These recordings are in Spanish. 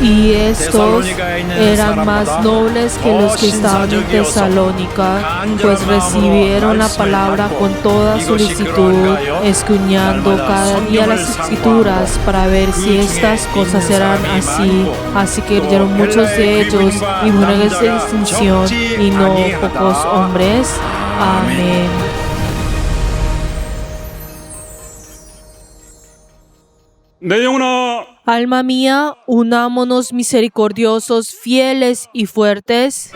Y estos eran más nobles que los que estaban en Tesalónica, pues recibieron la palabra con toda solicitud, escudriñando cada día las Escrituras para ver si estas cosas eran así. Así que creyeron muchos de ellos y murieron en esta distinción, y no pocos hombres. Amén. Alma mía, unámonos misericordiosos, fieles y fuertes.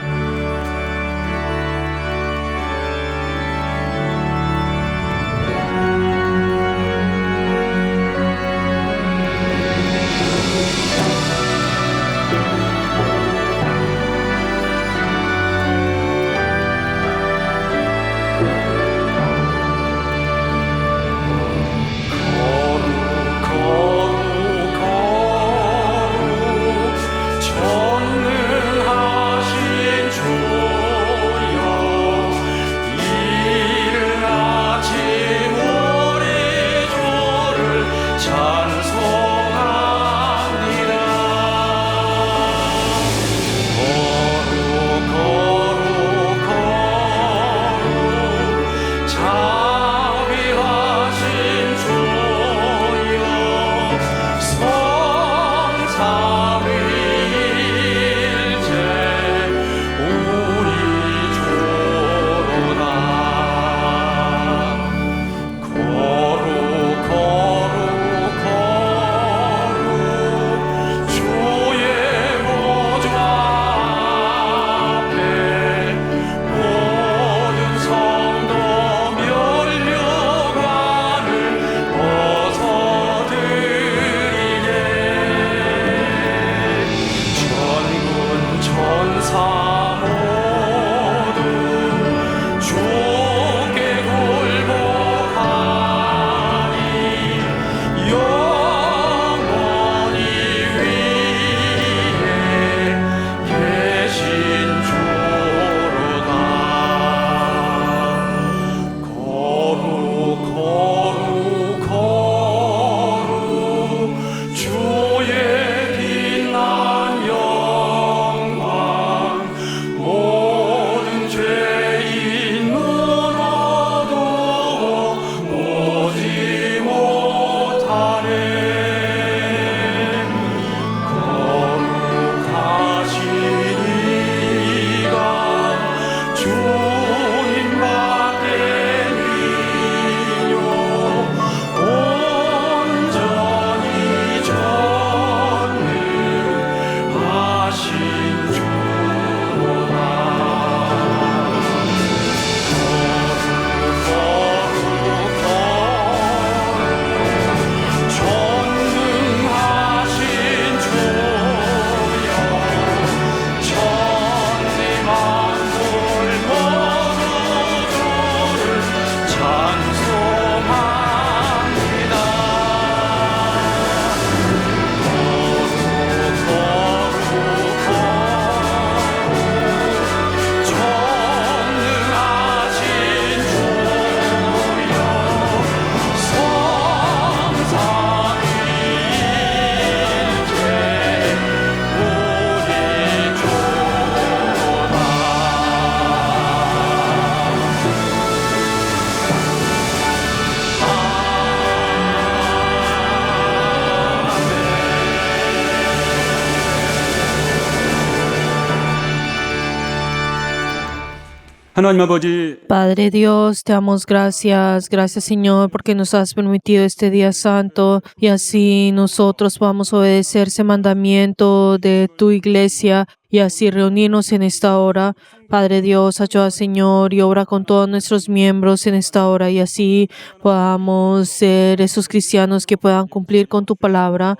Padre Dios, te damos gracias. Gracias, Señor, porque nos has permitido este día santo y así nosotros podamos obedecer ese mandamiento de tu iglesia y así reunirnos en esta hora. Padre Dios, ayuda, Señor, y obra con todos nuestros miembros en esta hora y así podamos ser esos cristianos que puedan cumplir con tu palabra.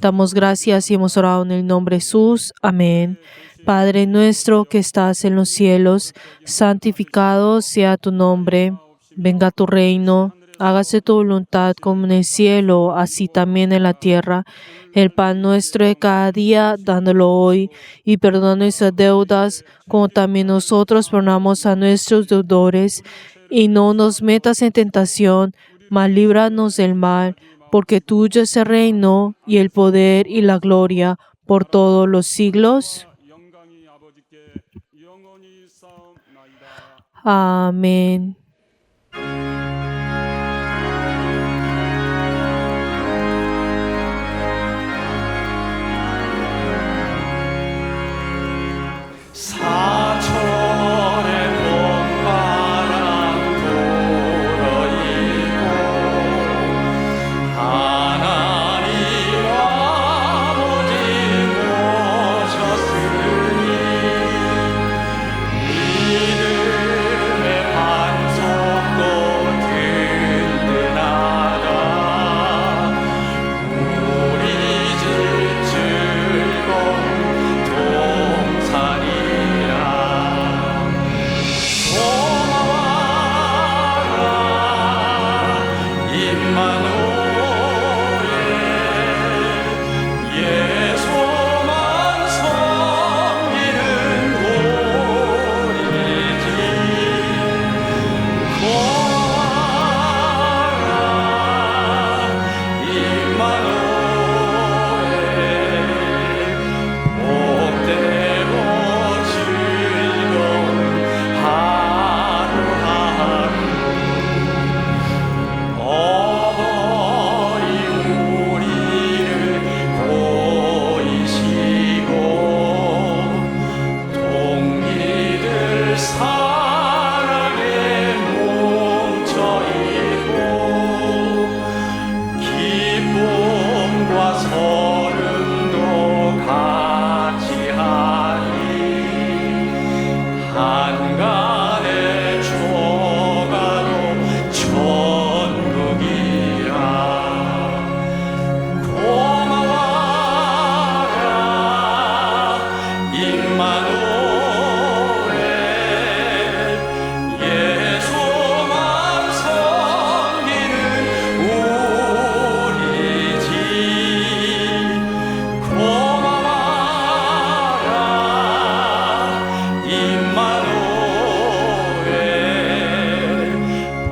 Damos gracias y hemos orado en el nombre de Jesús. Amén. Padre nuestro que estás en los cielos, santificado sea tu nombre. Venga tu reino. Hágase tu voluntad como en el cielo, así también en la tierra. El pan nuestro de cada día, dándolo hoy, y perdona nuestras deudas, como también nosotros perdonamos a nuestros deudores. Y no nos metas en tentación, mas líbranos del mal, porque tuyo es el reino y el poder y la gloria por todos los siglos. 영광이 아버지께 영원히 쌓옵나이다. Amén. 사철의 봄바람 불어이고 하나님 아버지 모셨으니 믿음의 반석도 든든하다. 우리 집 즐거운 동산이라 고마워라 임마누엘 예수만 섬기는 우리지 고마워라 임마누엘 복되고 즐거운 하루하루 어버이 우리를 보이시고 동리들 사랑에 뭉쳐있고 기쁨과 서름도 같이 하니 한간의 초가도 천국이라 고마워라 임마누엘 예수만 섬기는 우리지 고마워라 임마누엘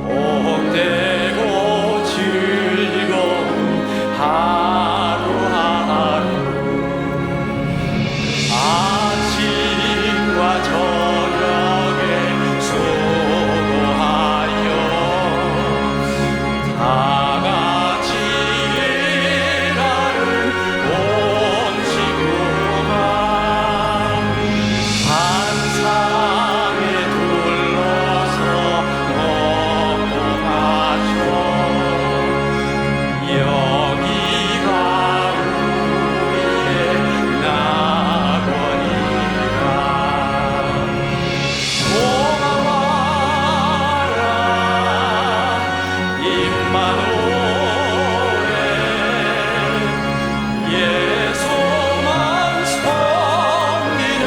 복되고 즐거운 하루하루 아침과 저녁에 수고하여 다 같이 일하는 온 식구가 한상에 둘러서 먹고 마셔 여기가 우리의 낙원이라 고마워라 임마누엘 예수만 섬기는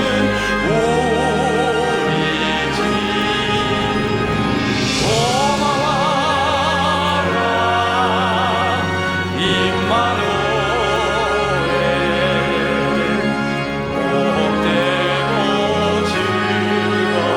우리지 고마워라 임마누엘 복되고 즐거운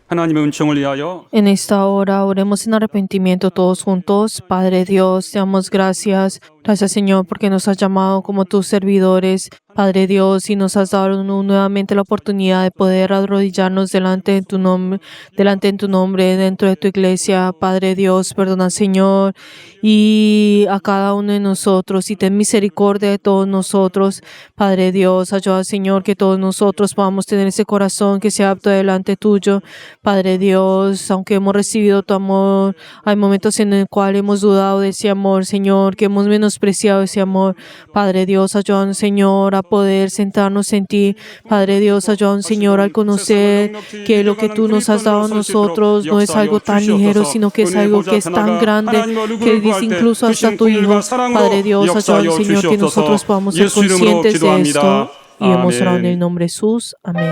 하나님의 은총을 위하여 En esta hora oremos en arrepentimiento todos juntos. Padre Dios, te damos gracias. Gracias, Señor, porque nos has llamado como tus servidores. Padre Dios, y nos has dado nuevamente la oportunidad de poder arrodillarnos delante de tu nombre, dentro de tu iglesia. Padre Dios, perdona, Señor, y a cada uno de nosotros, y ten misericordia de todos nosotros. Padre Dios, ayuda, Señor, que todos nosotros podamos tener ese corazón que sea apto delante tuyo. Padre Dios, aunque hemos recibido tu amor, hay momentos en el cual hemos dudado de ese amor, Señor, que hemos menospreciado ese amor. Padre Dios, ayúdanos, Señor, a poder sentarnos en ti. Padre Dios, ayúdanos, Señor, al conocer que lo que tú nos has dado a nosotros no es algo tan ligero, sino que es algo que es tan grande, que dice incluso hasta tu Hijo. Padre Dios, ayúdanos, Señor, que nosotros podamos ser conscientes de esto. Y hemos orado en el nombre de Jesús. Amén.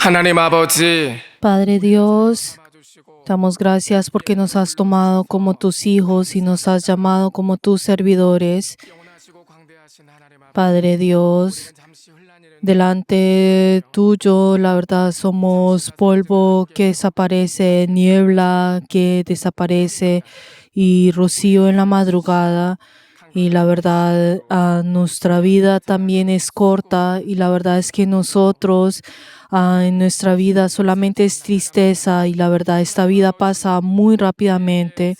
하나님 아버지, Padre Dios, damos gracias porque nos has tomado como tus hijos y nos has llamado como tus servidores. Padre Dios, delante tuyo, la verdad, somos polvo que desaparece, niebla que desaparece y rocío en la madrugada. Y la verdad, nuestra vida también es corta y la verdad es que nosotros en nuestra vida solamente es tristeza y la verdad esta vida pasa muy rápidamente.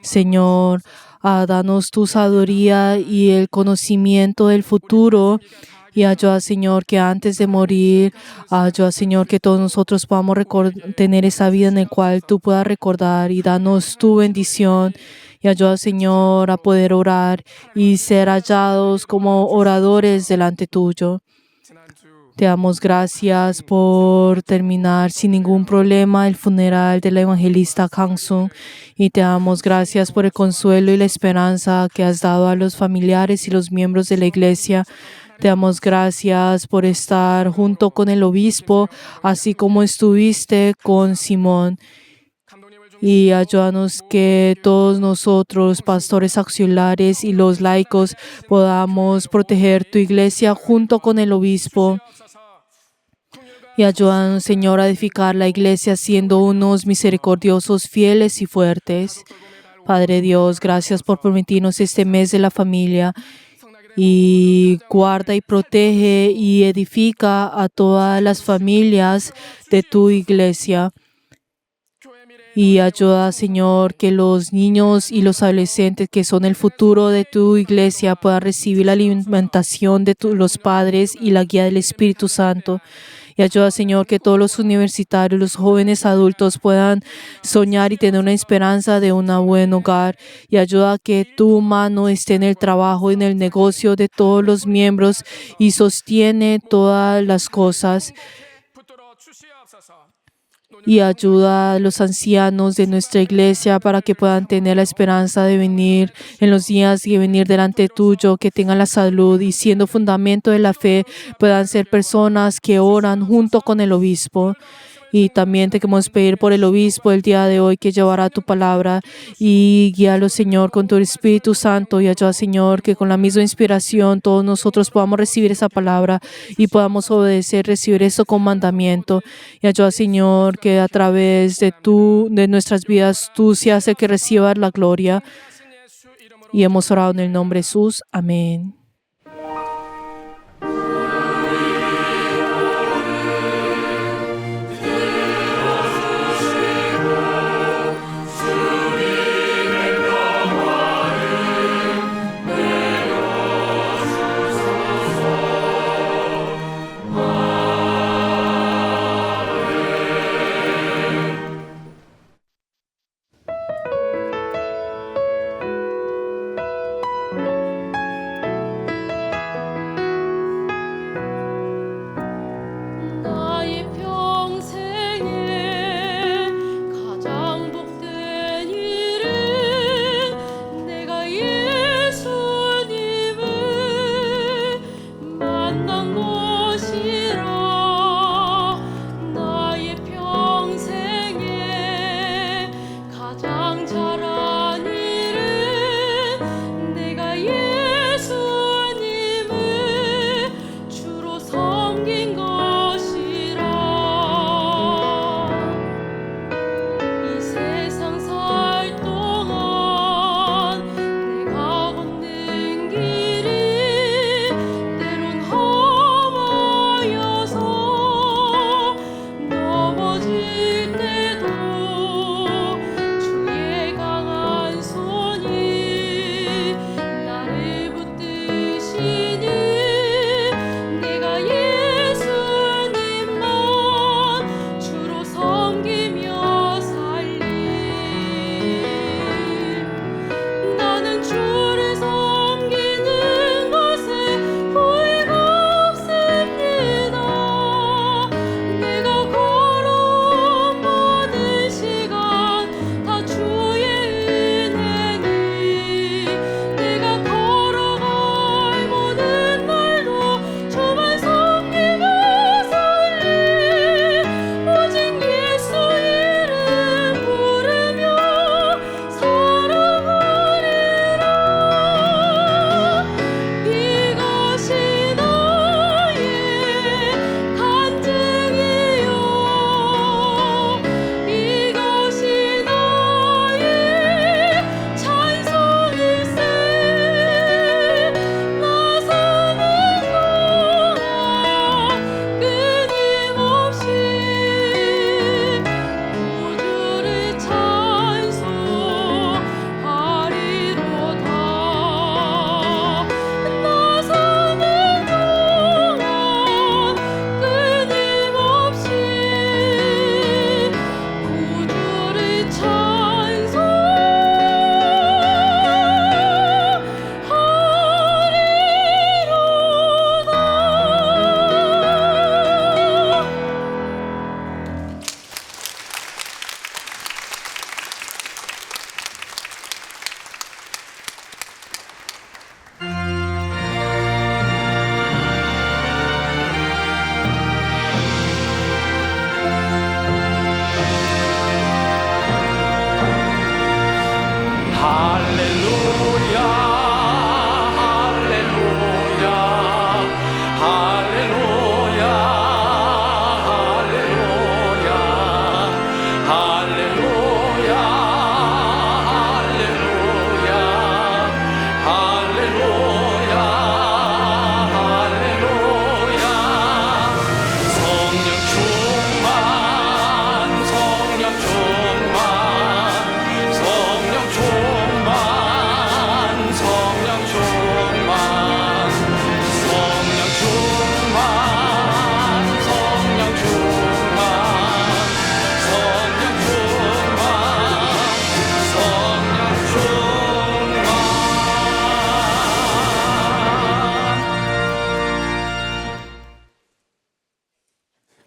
Señor, danos tu sabiduría y el conocimiento del futuro. Y ayuda, Señor, que antes de morir, ayuda, Señor, que todos nosotros podamos tener esa vida en la cual tú puedas recordar y danos tu bendición. Y ayuda, Señor, a poder orar y ser hallados como oradores delante tuyo. Te damos gracias por terminar sin ningún problema el funeral de la evangelista Kang Sung y te damos gracias por el consuelo y la esperanza que has dado a los familiares y los miembros de la iglesia. Te damos gracias por estar junto con el obispo, así como estuviste con Simón. Y ayúdanos que todos nosotros, pastores auxiliares y los laicos, podamos proteger tu iglesia junto con el obispo. Y ayúdanos, Señor, a edificar la iglesia siendo unos misericordiosos, fieles y fuertes. Padre Dios, gracias por permitirnos este mes de la familia. Y guarda y protege y edifica a todas las familias de tu iglesia. Y ayuda, Señor, que los niños y los adolescentes que son el futuro de tu iglesia puedan recibir la alimentación de los padres y la guía del Espíritu Santo. Y ayuda, Señor, que todos los universitarios, los jóvenes adultos puedan soñar y tener una esperanza de un buen hogar. Y ayuda a que tu mano esté en el trabajo, en el negocio de todos los miembros y sostiene todas las cosas. Y ayuda a los ancianos de nuestra iglesia para que puedan tener la esperanza de venir en los días y venir delante tuyo, que tengan la salud y siendo fundamento de la fe puedan ser personas que oran junto con el obispo. Y también te queremos pedir por el obispo el día de hoy que llevará tu palabra y guíalo, Señor, con tu Espíritu Santo y ayuda, Señor, que con la misma inspiración todos nosotros podamos recibir esa palabra y podamos obedecer, recibir eso con mandamiento. Y ayuda, Señor, que a través de nuestras vidas tú seas el que reciba la gloria. Y hemos orado en el nombre de Jesús. Amén.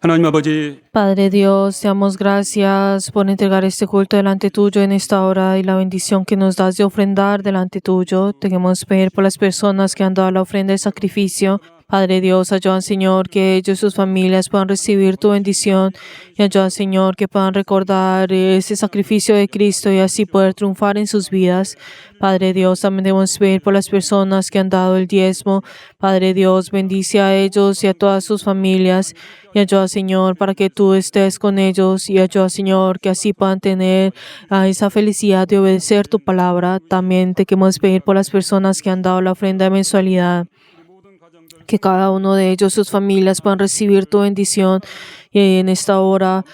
하나님 아버지, Padre Dios, te damos gracias por entregar este culto delante tuyo en esta hora y la bendición que nos das de ofrendar delante tuyo. Te queremos pedir por las personas que han dado la ofrenda de sacrificio. Padre Dios, ayuda, Señor, que ellos y sus familias puedan recibir tu bendición y ayuda, Señor, que puedan recordar ese sacrificio de Cristo y así poder triunfar en sus vidas. Padre Dios, también debemos pedir por las personas que han dado el diezmo. Padre Dios, bendice a ellos y a todas sus familias y ayuda, Señor, para que tú estés con ellos y ayuda, Señor, que así puedan tener esa felicidad de obedecer tu palabra. También te queremos pedir por las personas que han dado la ofrenda de mensualidad, que cada uno de ellos, sus familias, puedan recibir tu bendición y en esta hora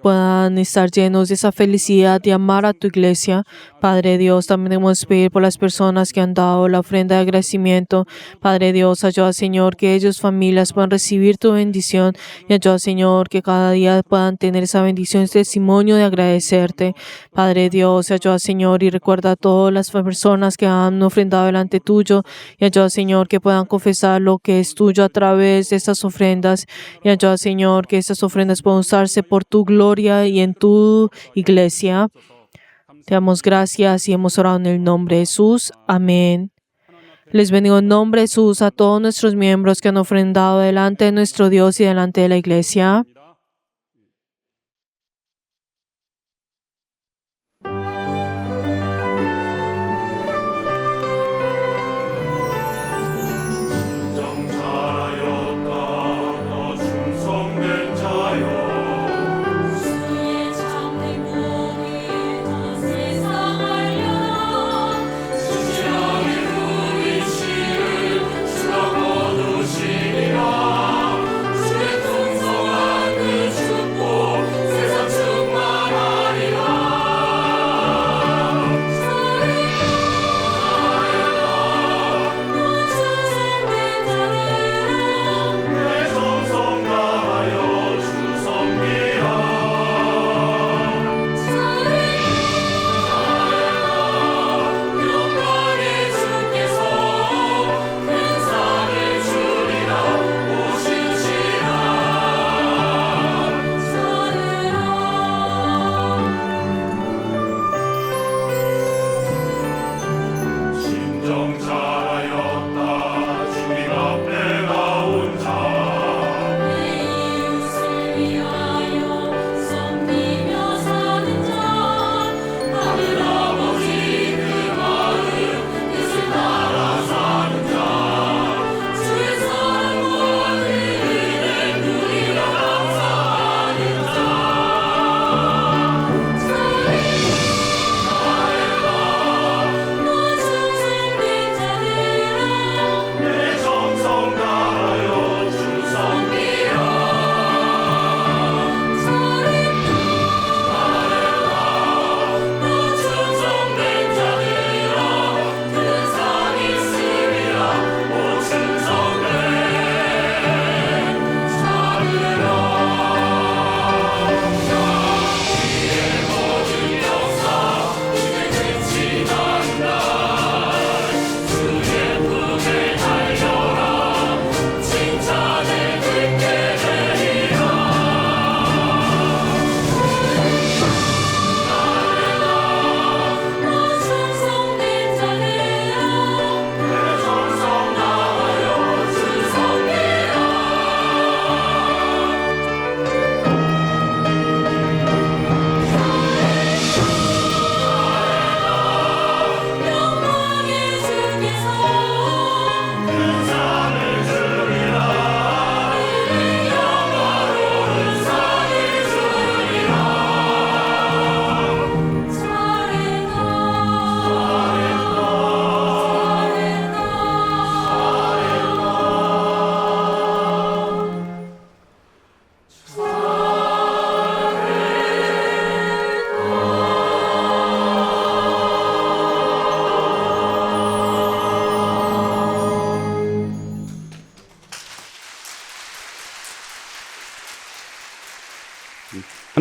puedan estar llenos de esa felicidad de amar a tu iglesia. Padre Dios, también debemos pedir por las personas que han dado la ofrenda de agradecimiento. Padre Dios, ayuda, Señor, que ellos, familias, puedan recibir tu bendición y ayuda, Señor, que cada día puedan tener esa bendición, ese testimonio de agradecerte. Padre Dios, ayuda, Señor, y recuerda a todas las personas que han ofrendado delante tuyo y ayuda, Señor, que puedan confesar lo que es tuyo a través de estas ofrendas y ayuda, Señor, que estas ofrendas puedan usarse por tu gloria y en tu iglesia. Te damos gracias y hemos orado en el nombre de Jesús. Amén. Les bendigo en nombre de Jesús a todos nuestros miembros que han ofrendado delante de nuestro Dios y delante de la iglesia.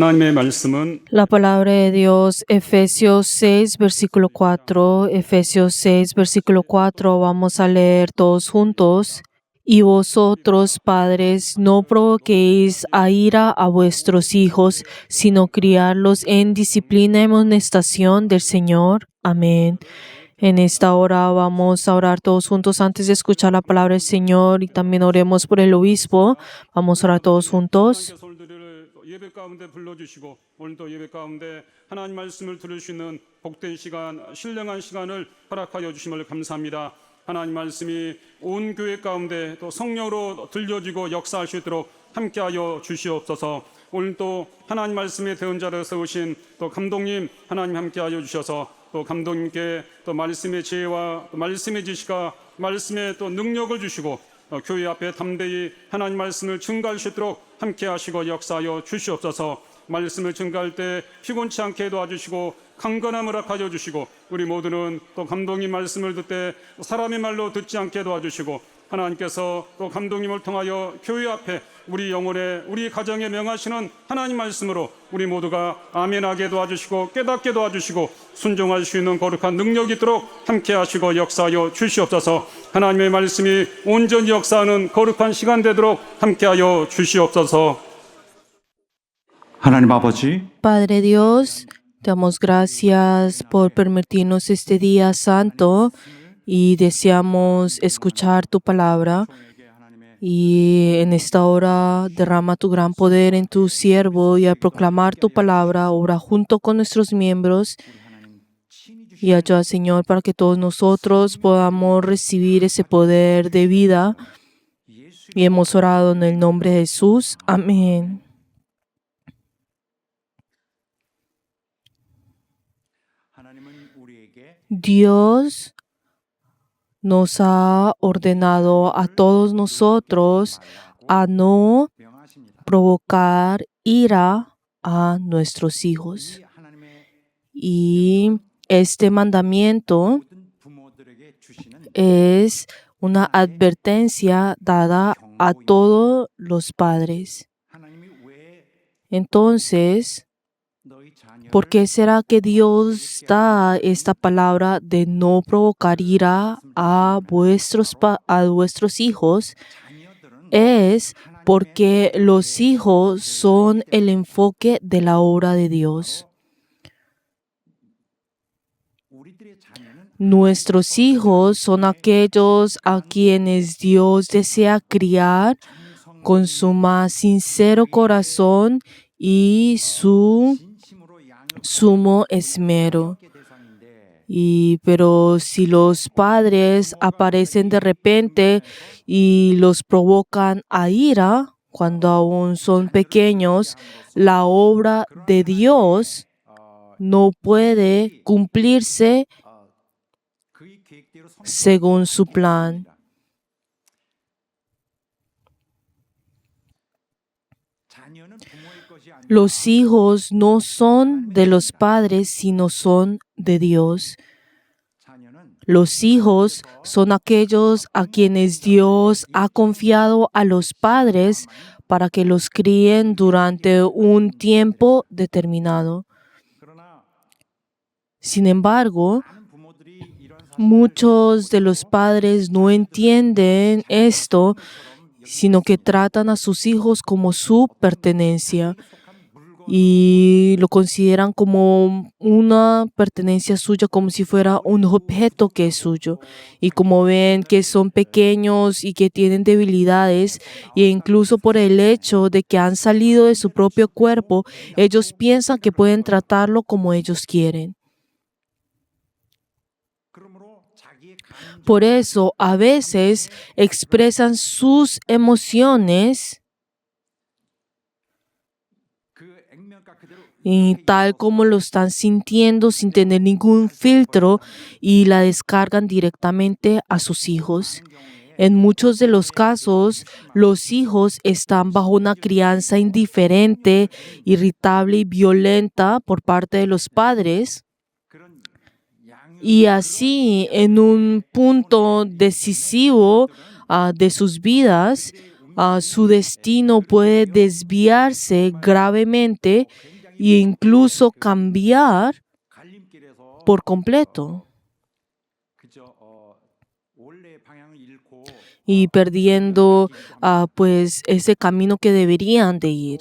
하나님의 말씀은 La palabra de Dios, Efesios 6, versículo 4. Efesios 6, versículo 4. Vamos a leer todos juntos. Y vosotros, padres, no provoquéis a ira a vuestros hijos, sino criarlos en disciplina y amonestación del Señor. Amén. En esta hora vamos a orar todos juntos antes de escuchar la palabra del Señor y también oremos por el obispo. Vamos a orar todos juntos. 하나님께서 오늘들을 예배 가운데 불러주시고 오늘도 예배 가운데 하나님 말씀을 들을 수 있는 복된 시간, 신령한 시간을 허락하여 주심을 감사합니다. 하나님 말씀이 온 교회 가운데 또 성령으로 들려지고 역사할 수 있도록 함께하여 주시옵소서. 오늘 또 하나님 말씀의 대언자로 세우신 또 감독님 하나님 함께하여 주셔서 또 감독님께 또 말씀의 지혜와 또 말씀의 지식과 말씀의 또 능력을 주시고 교회 앞에 담대히 하나님 말씀을 증거할 수 있도록 함께 하시고 역사하여 주시옵소서. 말씀을 증거할 때 피곤치 않게 도와주시고 강건함을 허락하여 주시고 우리 모두는 또 감독님 말씀을 듣되 사람의 말로 듣지 않게 도와주시고 하나님께서 또 감독님을 통하여 교회 앞에 우리 영혼에 우리 가정에 명하시는 하나님 말씀으로 우리 모두가 아멘하게 도와주시고 깨닫게 도와주시고 순종할 수 있는 거룩한 능력이 있도록 함께 하시고 역사하여 주시옵소서. 하나님의 말씀이 온전히 역사하는 거룩한 시간 되도록 함께하여 주시옵소서. 하나님 아버지, Padre Dios, te damos gracias por permitirnos este día santo y deseamos escuchar tu palabra. Y en esta hora derrama tu gran poder en tu siervo y al proclamar tu palabra, obra junto con nuestros miembros y ayuda, Señor, para que todos nosotros podamos recibir ese poder de vida. Y hemos orado en el nombre de Jesús. Amén. Dios nos ha ordenado a todos nosotros a no provocar ira a nuestros hijos. Y este mandamiento es una advertencia dada a todos los padres. Entonces, ¿por qué será que Dios da esta palabra de no provocar ira a vuestros hijos? Es porque los hijos son el enfoque de la obra de Dios. Nuestros hijos son aquellos a quienes Dios desea criar con su más sincero corazón y su sumo esmero. Pero si los padres aparecen de repente y los provocan a ira cuando aún son pequeños, la obra de Dios no puede cumplirse según su plan. Los hijos no son de los padres, sino son de Dios. Los hijos son aquellos a quienes Dios ha confiado a los padres para que los críen durante un tiempo determinado. Sin embargo, muchos de los padres no entienden esto, sino que tratan a sus hijos como su pertenencia y lo consideran como una pertenencia suya, como si fuera un objeto que es suyo. Y como ven que son pequeños y que tienen debilidades, e incluso por el hecho de que han salido de su propio cuerpo, ellos piensan que pueden tratarlo como ellos quieren. Por eso, a veces expresan sus emociones y tal como lo están sintiendo sin tener ningún filtro y la descargan directamente a sus hijos. En muchos de los casos, los hijos están bajo una crianza indiferente, irritable y violenta por parte de los padres. Y así, en un punto decisivo de sus vidas, su destino puede desviarse gravemente e incluso cambiar por completo. y perdiendo pues ese camino que deberían de ir.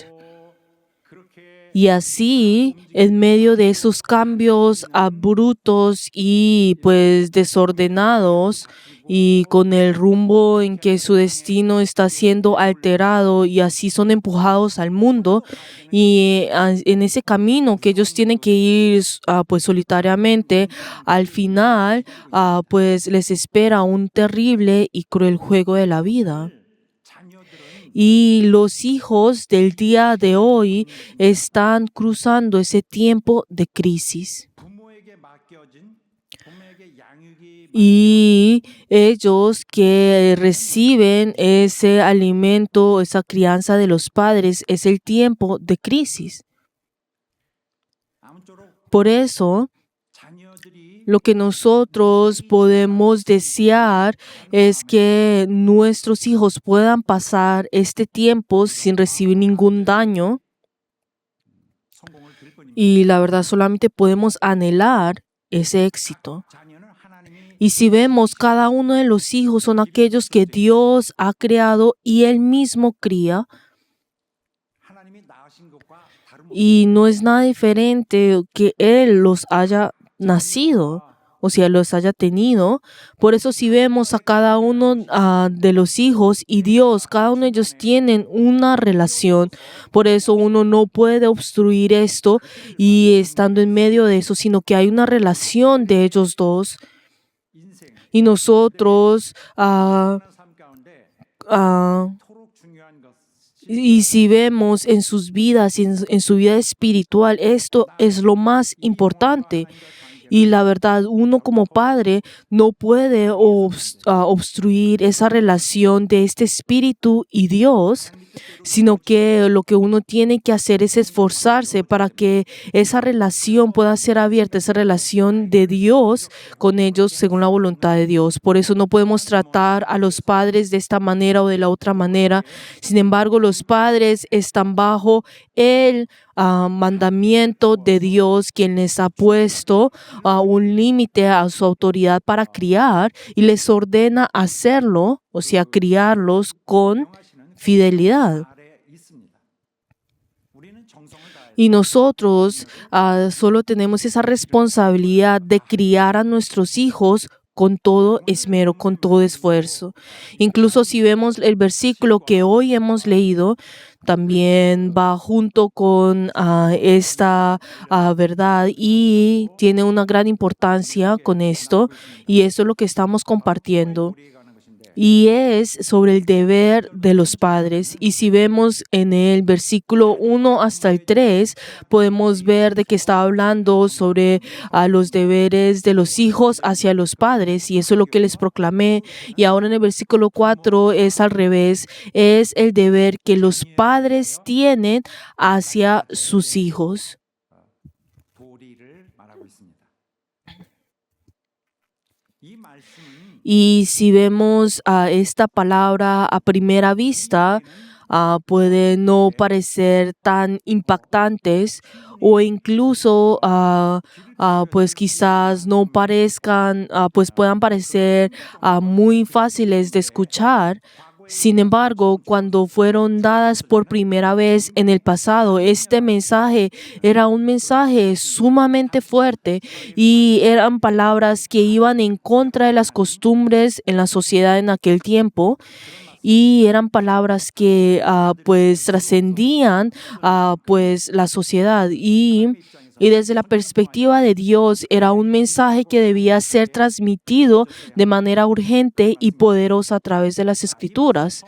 Y así, en medio de esos cambios abruptos y pues desordenados, y con el rumbo en que su destino está siendo alterado, y así son empujados al mundo, y en ese camino que ellos tienen que ir pues solitariamente, al final pues les espera un terrible y cruel juego de la vida. Y los hijos del día de hoy están cruzando ese tiempo de crisis. Y ellos que reciben ese alimento, esa crianza de los padres, es el tiempo de crisis. Por eso, lo que nosotros podemos desear es que nuestros hijos puedan pasar este tiempo sin recibir ningún daño. Y la verdad, solamente podemos anhelar ese éxito. Y si vemos, cada uno de los hijos son aquellos que Dios ha creado y Él mismo cría. Y no es nada diferente que Él los haya nacido, o sea, los haya tenido. Por eso si vemos a cada uno de los hijos y Dios, cada uno de ellos tienen una relación. Por eso uno no puede obstruir esto y estando en medio de eso, sino que hay una relación de ellos dos. Y nosotros, y si vemos en sus vidas, en su vida espiritual, esto es lo más importante. Y la verdad, uno como padre no puede obstruir esa relación de este espíritu y Dios, sino que lo que uno tiene que hacer es esforzarse para que esa relación pueda ser abierta, esa relación de Dios con ellos según la voluntad de Dios. Por eso no podemos tratar a los padres de esta manera o de la otra manera. Sin embargo, los padres están bajo el mandamiento de Dios, quien les ha puesto un límite a su autoridad para criar y les ordena hacerlo, o sea, criarlos con fidelidad. Y nosotros solo tenemos esa responsabilidad de criar a nuestros hijos con todo esmero, con todo esfuerzo. Incluso si vemos el versículo que hoy hemos leído, también va junto con esta verdad y tiene una gran importancia con esto, y eso es lo que estamos compartiendo. Y es sobre el deber de los padres. Y si vemos en el versículo 1 hasta el 3, podemos ver de que está hablando sobre los deberes de los hijos hacia los padres. Y eso es lo que les proclamé. Y ahora en el versículo 4 es al revés. Es el deber que los padres tienen hacia sus hijos. Y si vemos esta palabra a primera vista, puede no parecer tan impactantes o incluso pues quizás no parezcan, pues puedan parecer muy fáciles de escuchar. Sin embargo, cuando fueron dadas por primera vez en el pasado, este mensaje era un mensaje sumamente fuerte y eran palabras que iban en contra de las costumbres en la sociedad en aquel tiempo. Y eran palabras que pues trascendían pues la sociedad y desde la perspectiva de Dios era un mensaje que debía ser transmitido de manera urgente y poderosa a través de las Escrituras.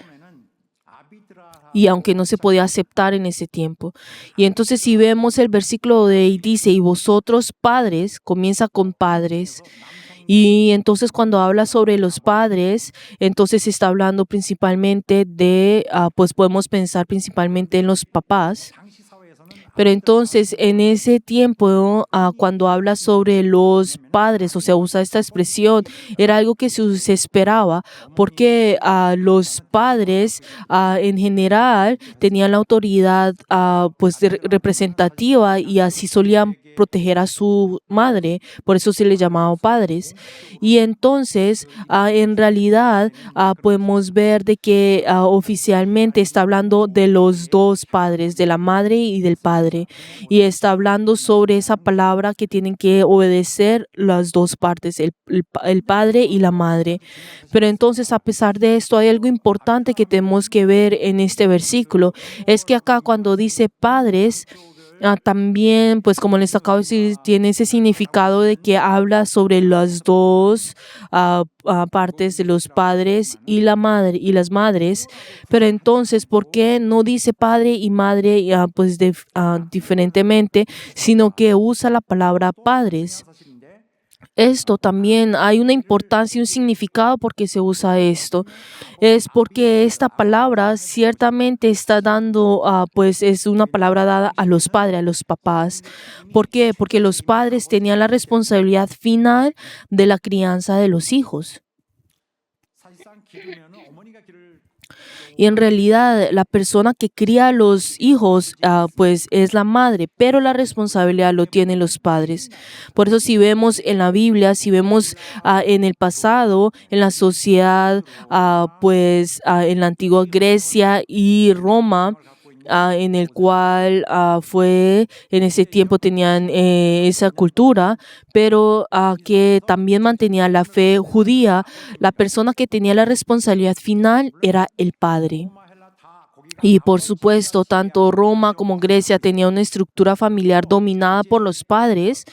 Y aunque no se podía aceptar en ese tiempo. Y entonces si vemos el versículo de ahí dice, y vosotros padres, comienza con padres. Y entonces cuando habla sobre los padres, entonces está hablando principalmente de, pues podemos pensar principalmente en los papás. Pero entonces, en ese tiempo, ¿no? Cuando habla sobre los padres, o sea, usa esta expresión, era algo que se esperaba, porque los padres en general tenían la autoridad pues representativa y así solían proteger a su madre, por eso se les llamaba padres. Y entonces, en realidad, podemos ver de que oficialmente está hablando de los dos padres, de la madre y del padre, y está hablando sobre esa palabra que tienen que obedecer las dos partes, el padre y la madre. Pero entonces, a pesar de esto, hay algo importante que tenemos que ver en este versículo, es que acá cuando dice padres, también, pues como les acabo de decir, tiene ese significado de que habla sobre las dos partes de los padres y la madre y las madres. Pero entonces, ¿por qué no dice padre y madre pues diferentemente, sino que usa la palabra padres? Esto también hay una importancia y un significado por qué se usa esto. Es porque esta palabra ciertamente está dando, pues es una palabra dada a los padres, a los papás. ¿Por qué? Porque los padres tenían la responsabilidad final de la crianza de los hijos. Y en realidad la persona que cría a los hijos pues es la madre, pero la responsabilidad lo tienen los padres. Por eso si vemos en la Biblia, si vemos en el pasado, en la sociedad, en la antigua Grecia y Roma, en el cual fue en ese tiempo tenían esa cultura, pero que también mantenía la fe judía, la persona que tenía la responsabilidad final era el padre. Y por supuesto, tanto Roma como Grecia tenían una estructura familiar dominada por los padres,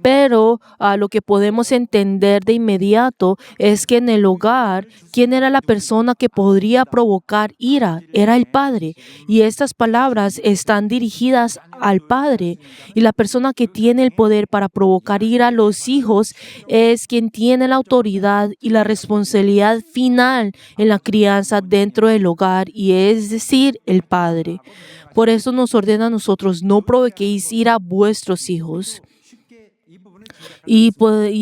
pero lo que podemos entender de inmediato es que en el hogar, ¿quién era la persona que podría provocar ira? Era el padre. Y estas palabras están dirigidas al padre. Y la persona que tiene el poder para provocar ira a los hijos es quien tiene la autoridad y la responsabilidad final en la crianza dentro del hogar, y es decir, el padre. Por eso nos ordena a nosotros: no provoquéis ira a vuestros hijos. Y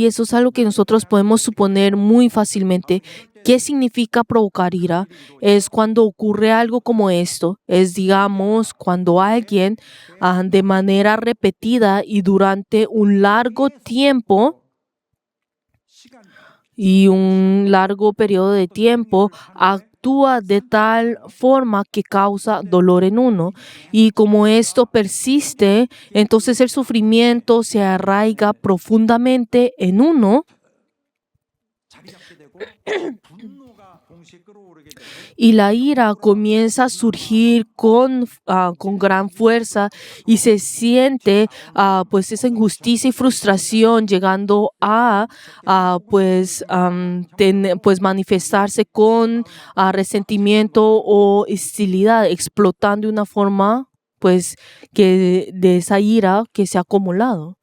eso es algo que nosotros podemos suponer muy fácilmente. ¿Qué significa provocar ira? Es cuando ocurre algo como esto. Es, digamos, cuando alguien de manera repetida y durante un largo tiempo y un largo periodo de tiempo actúa de tal forma que causa dolor en uno. Y como esto persiste, entonces el sufrimiento se arraiga profundamente en uno. Y la ira comienza a surgir con gran fuerza, y se siente pues esa injusticia y frustración llegando a pues manifestarse con resentimiento o hostilidad, explotando de una forma pues que de esa ira que se ha acumulado.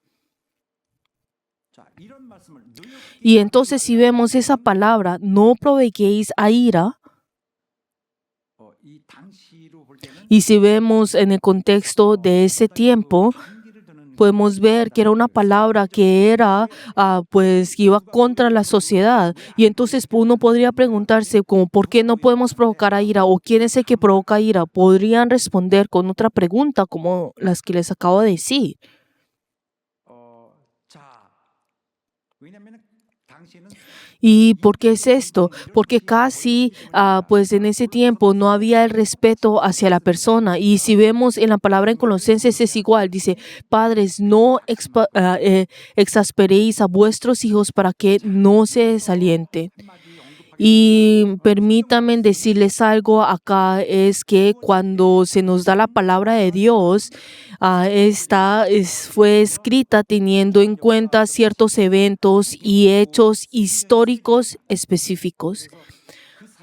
Y entonces si vemos esa palabra, no provoquéis a ira, y si vemos en el contexto de ese tiempo, podemos ver que era una palabra que era, pues, que iba contra la sociedad. Y entonces uno podría preguntarse, como, ¿por qué no podemos provocar a ira? ¿O quién es el que provoca ira? Podrían responder con otra pregunta, como las que les acabo de decir. ¿Y por qué es esto? Porque casi, pues en ese tiempo no había el respeto hacia la persona. Y si vemos en la palabra en Colosenses es igual. Dice: padres, no exasperéis a vuestros hijos para que no se desalienten. Y permítanme decirles algo acá, es que cuando se nos da la palabra de Dios, fue escrita teniendo en cuenta ciertos eventos y hechos históricos específicos.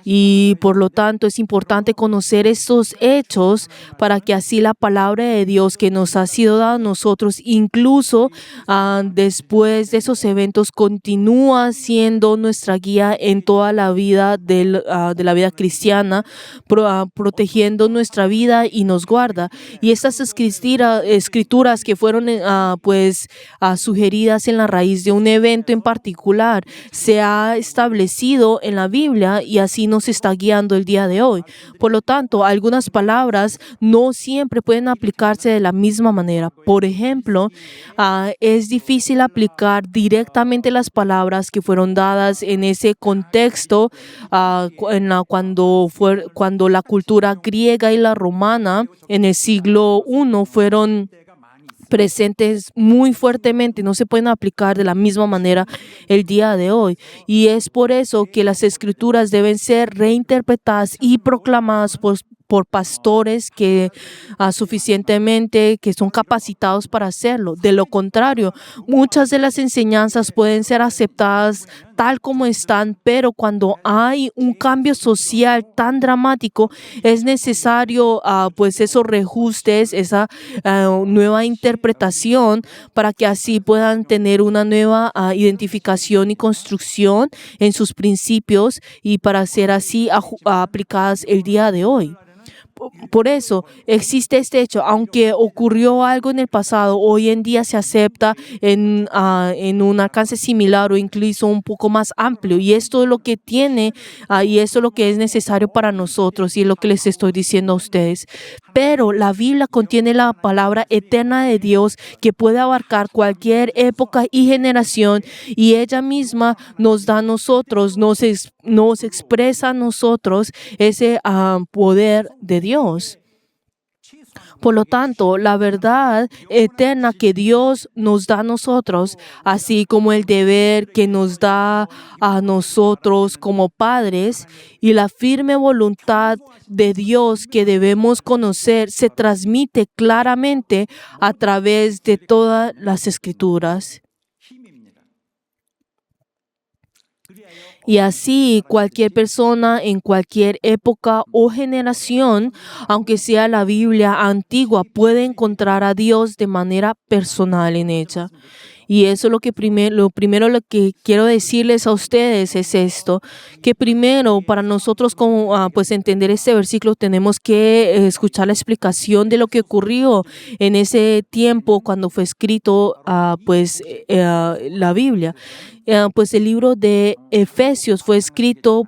Y por lo tanto es importante conocer estos hechos para que así la palabra de Dios que nos ha sido dada a nosotros, incluso después de esos eventos, continúa siendo nuestra guía en toda la vida de la vida cristiana, protegiendo nuestra vida y nos guarda. Y estas escrituras que fueron sugeridas en la raíz de un evento en particular se ha establecido en la Biblia y así nos está guiando el día de hoy. Por lo tanto, algunas palabras no siempre pueden aplicarse de la misma manera. Por ejemplo, es difícil aplicar directamente las palabras que fueron dadas en ese contexto cuando la cultura griega y la romana en el siglo I fueron presentes muy fuertemente, no se pueden aplicar de la misma manera el día de hoy. Y es por eso que las escrituras deben ser reinterpretadas y proclamadas por pastores que suficientemente, que son capacitados para hacerlo. De lo contrario, muchas de las enseñanzas pueden ser aceptadas tal como están, pero cuando hay un cambio social tan dramático, es necesario esos reajustes, esa nueva interpretación para que así puedan tener una nueva identificación y construcción en sus principios y para ser así aplicadas el día de hoy. Por eso existe este hecho, aunque ocurrió algo en el pasado, hoy en día se acepta en un alcance similar o incluso un poco más amplio. Y esto es lo que tiene y esto es lo que es necesario para nosotros y es lo que les estoy diciendo a ustedes. Pero la Biblia contiene la palabra eterna de Dios que puede abarcar cualquier época y generación y ella misma nos da a nosotros, nos expresa a nosotros ese poder de Dios. Por lo tanto, la verdad eterna que Dios nos da a nosotros, así como el deber que nos da a nosotros como padres y la firme voluntad de Dios que debemos conocer, se transmite claramente a través de todas las Escrituras. Y así cualquier persona en cualquier época o generación, aunque sea la Biblia antigua, puede encontrar a Dios de manera personal en ella. Y eso es lo primero que quiero decirles a ustedes es esto, que primero para nosotros como entender este versículo tenemos que escuchar la explicación de lo que ocurrió en ese tiempo cuando fue escrito la Biblia. El libro de Efesios fue escrito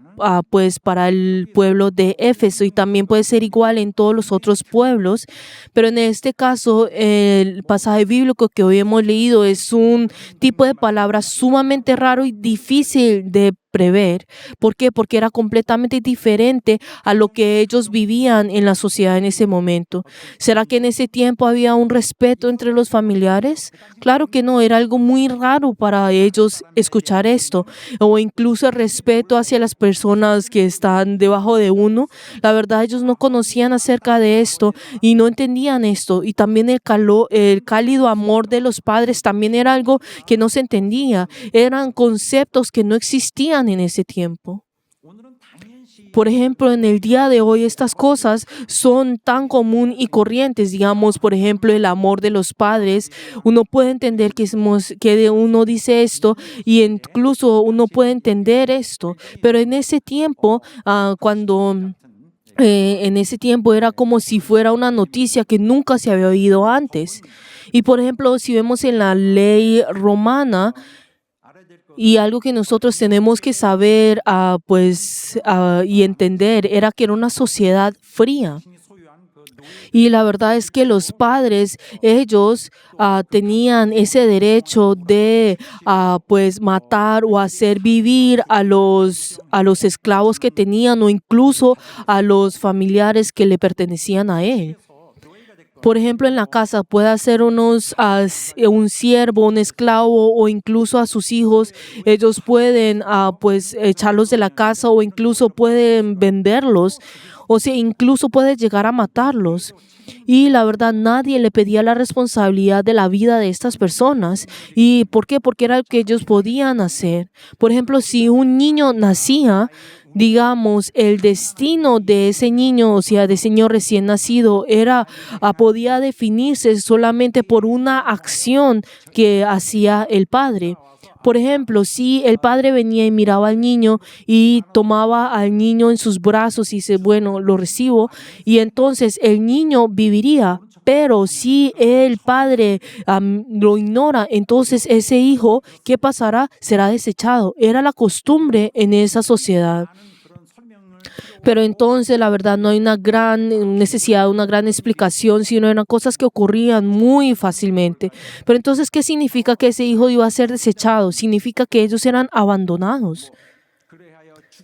para el pueblo de Éfeso y también puede ser igual en todos los otros pueblos, pero en este caso el pasaje bíblico que hoy hemos leído es un tipo de palabra sumamente raro y difícil de prever. ¿Por qué? Porque era completamente diferente a lo que ellos vivían en la sociedad en ese momento. ¿Será que en ese tiempo había un respeto entre los familiares? Claro que no, era algo muy raro para ellos escuchar esto, o incluso el respeto hacia las personas que están debajo de uno. La verdad, ellos no conocían acerca de esto y no entendían esto. Y también el cálido amor de los padres también era algo que no se entendía. Eran conceptos que no existían en ese tiempo. Por ejemplo, en el día de hoy estas cosas son tan común y corrientes, digamos, por ejemplo, el amor de los padres. Uno puede entender que uno dice esto y incluso uno puede entender esto, pero en ese tiempo, en ese tiempo era como si fuera una noticia que nunca se había oído antes. Y por ejemplo, si vemos en la ley romana, y algo que nosotros tenemos que saber y entender era que era una sociedad fría. Y la verdad es que los padres, ellos tenían ese derecho de matar o hacer vivir a los esclavos que tenían o incluso a los familiares que le pertenecían a él. Por ejemplo, en la casa puede ser un siervo, un esclavo o incluso a sus hijos. Ellos pueden echarlos de la casa o incluso pueden venderlos. O sea, incluso puede llegar a matarlos. Y la verdad, nadie le pedía la responsabilidad de la vida de estas personas. ¿Y por qué? Porque era lo que ellos podían hacer. Por ejemplo, si un niño nacía, digamos, el destino de ese niño, o sea, de ese niño recién nacido, podía definirse solamente por una acción que hacía el padre. Por ejemplo, si el padre venía y miraba al niño y tomaba al niño en sus brazos y dice, bueno, lo recibo, y entonces el niño viviría. Pero si el padre lo ignora, entonces ese hijo, ¿qué pasará? Será desechado. Era la costumbre en esa sociedad. Pero entonces, la verdad, no hay una gran necesidad, una gran explicación, sino eran cosas que ocurrían muy fácilmente. Pero entonces, ¿qué significa que ese hijo iba a ser desechado? Significa que ellos eran abandonados.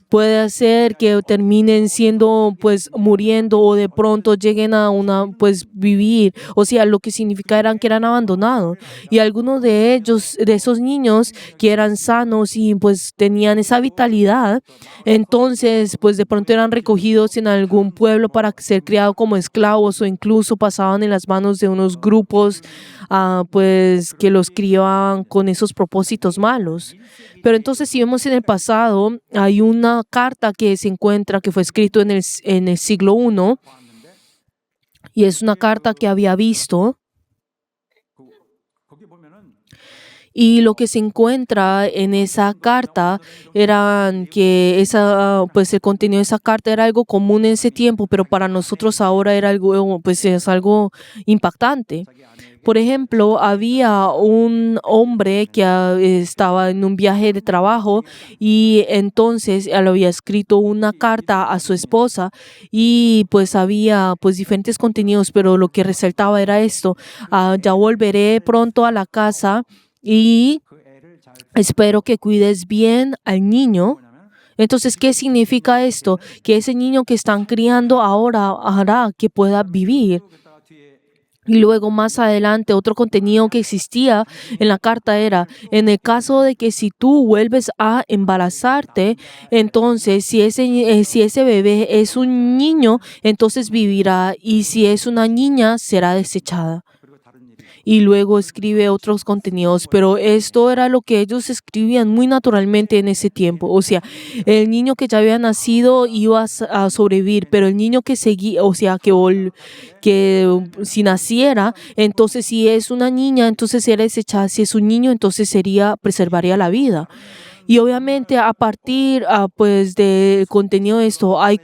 Puede ser que terminen siendo, pues, muriendo o de pronto lleguen a pues, vivir. O sea, lo que significa eran que eran abandonados. Y algunos de ellos, de esos niños que eran sanos y pues tenían esa vitalidad, entonces, pues, de pronto eran recogidos en algún pueblo para ser criados como esclavos o incluso pasaban en las manos de unos grupos, pues, que los criaban con esos propósitos malos. Pero entonces, si vemos en el pasado, hay una carta que se encuentra que fue escrito en el siglo I y es una carta que había visto. Y lo que se encuentra en esa carta eran que pues el contenido de esa carta era algo común en ese tiempo, pero para nosotros ahora era algo, pues es algo impactante. Por ejemplo, había un hombre que estaba en un viaje de trabajo y entonces él había escrito una carta a su esposa y pues había pues diferentes contenidos, pero lo que resaltaba era esto: ya volveré pronto a la casa y espero que cuides bien al niño. Entonces, ¿qué significa esto? Que ese niño que están criando ahora hará que pueda vivir. Y luego más adelante otro contenido que existía en la carta era: en el caso de que si tú vuelves a embarazarte, entonces si ese bebé es un niño, entonces vivirá, y si es una niña, será desechada. Y luego escribe otros contenidos, pero esto era lo que ellos escribían muy naturalmente en ese tiempo. O sea, el niño que ya había nacido iba a sobrevivir, pero el niño que seguía, o sea, que si naciera, entonces si es una niña, entonces era desechada. Si es un niño, entonces preservaría la vida. Y obviamente a partir pues del contenido de esto hay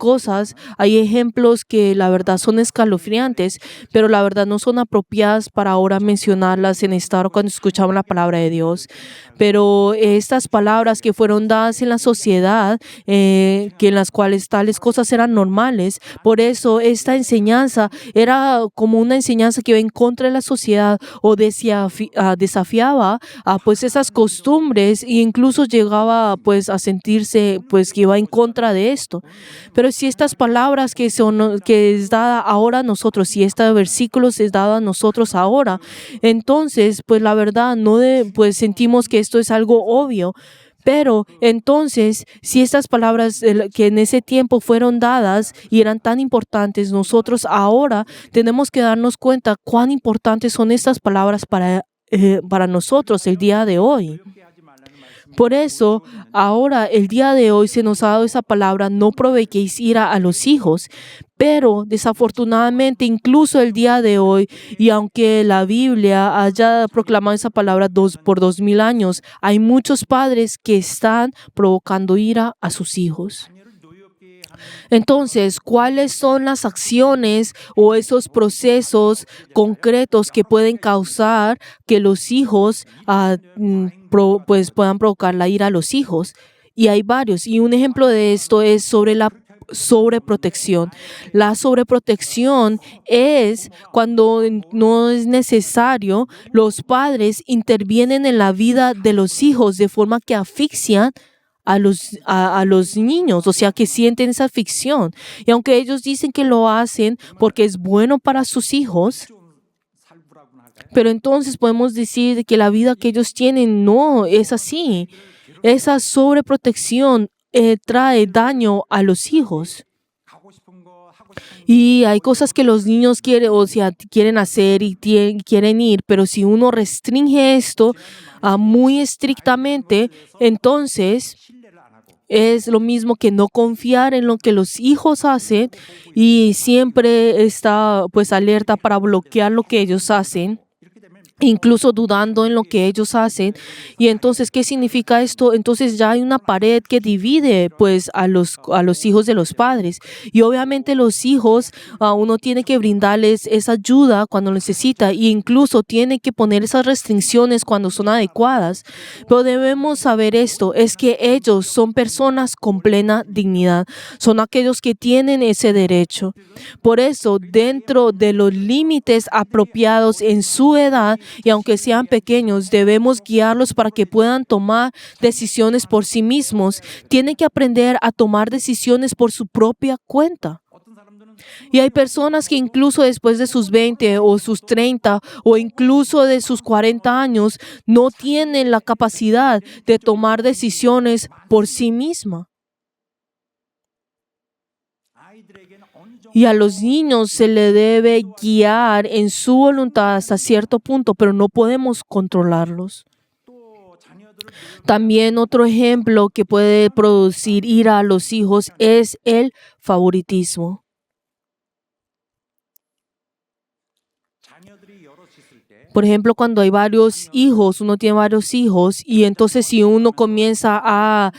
ejemplos que la verdad son escalofriantes, pero la verdad no son apropiadas para ahora mencionarlas en esta hora cuando escuchamos la palabra de Dios. Pero estas palabras que fueron dadas en la sociedad, que en las cuales tales cosas eran normales, por eso esta enseñanza era como una enseñanza que iba en contra de la sociedad o desafiaba pues esas costumbres, e incluso llegaba pues a sentirse pues que iba en contra de esto. Pero si estas palabras que es dada ahora a nosotros, si este versículo es dado a nosotros ahora, entonces pues la verdad pues sentimos que esto es algo obvio. Pero entonces, si estas palabras que en ese tiempo fueron dadas y eran tan importantes, nosotros ahora tenemos que darnos cuenta cuán importantes son estas palabras para nosotros el día de hoy. Por eso, ahora, el día de hoy se nos ha dado esa palabra: no provoquéis ira a los hijos. Pero desafortunadamente, incluso el día de hoy, y aunque la Biblia haya proclamado esa palabra por 2000 años, hay muchos padres que están provocando ira a sus hijos. Entonces, ¿cuáles son las acciones o esos procesos concretos que pueden causar que los hijos pues puedan provocar la ira a los hijos? Y hay varios. Y un ejemplo de esto es sobre la sobreprotección. La sobreprotección es cuando no es necesario, los padres intervienen en la vida de los hijos de forma que asfixian a los niños, o sea, que sienten esa ficción. Y aunque ellos dicen que lo hacen porque es bueno para sus hijos, pero entonces podemos decir que la vida que ellos tienen no es así. Esa sobreprotección trae daño a los hijos. Y hay cosas que los niños quieren, o sea, quieren hacer y quieren ir, pero si uno restringe esto muy estrictamente, entonces es lo mismo que no confiar en lo que los hijos hacen y siempre está pues alerta para bloquear lo que ellos hacen, incluso dudando en lo que ellos hacen. Y entonces, ¿qué significa esto? Entonces ya hay una pared que divide pues a los hijos de los padres. Y obviamente los hijos, uno tiene que brindarles esa ayuda cuando necesita e incluso tiene que poner esas restricciones cuando son adecuadas. Pero debemos saber esto, es que ellos son personas con plena dignidad. Son aquellos que tienen ese derecho. Por eso, dentro de los límites apropiados en su edad, y aunque sean pequeños, debemos guiarlos para que puedan tomar decisiones por sí mismos. Tienen que aprender a tomar decisiones por su propia cuenta. Y hay personas que incluso después de sus 20 o sus 30 o incluso de sus 40 años no tienen la capacidad de tomar decisiones por sí misma. Y a los niños se le debe guiar en su voluntad hasta cierto punto, pero no podemos controlarlos. También otro ejemplo que puede producir ira a los hijos es el favoritismo. Por ejemplo, cuando hay varios hijos, uno tiene varios hijos y entonces si uno comienza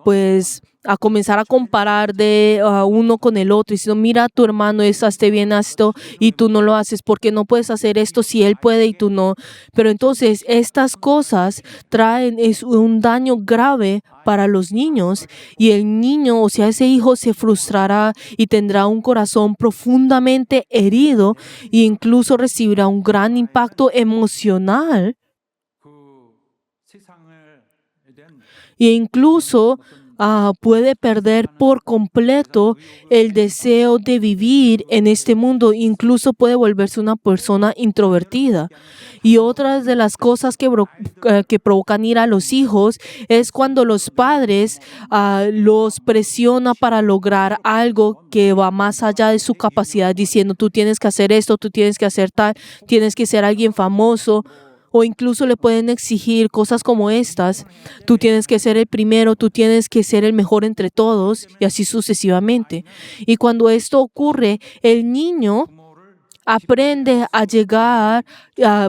pues a comenzar a comparar de uno con el otro, diciendo, mira, tu hermano hace bien esto y tú no lo haces, ¿por qué no puedes hacer esto si él puede y tú no? Pero entonces estas cosas traen un daño grave para los niños y el niño, o sea, ese hijo se frustrará y tendrá un corazón profundamente herido e incluso recibirá un gran impacto emocional e incluso puede perder por completo el deseo de vivir en este mundo, incluso puede volverse una persona introvertida. Y otras de las cosas que provocan ira a los hijos es cuando los padres los presiona para lograr algo que va más allá de su capacidad, diciendo, tú tienes que hacer esto, tú tienes que hacer tal, tienes que ser alguien famoso. O incluso le pueden exigir cosas como estas. Tú tienes que ser el primero, tú tienes que ser el mejor entre todos y así sucesivamente. Y cuando esto ocurre, el niño aprende a llegar,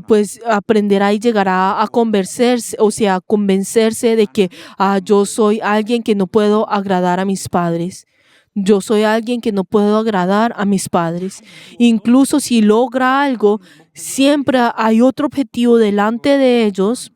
pues aprenderá y llegará a convencerse, o sea, convencerse de que yo soy alguien que no puedo agradar a mis padres. Yo soy alguien que no puedo agradar a mis padres. Incluso si logra algo, siempre hay otro objetivo delante de ellos,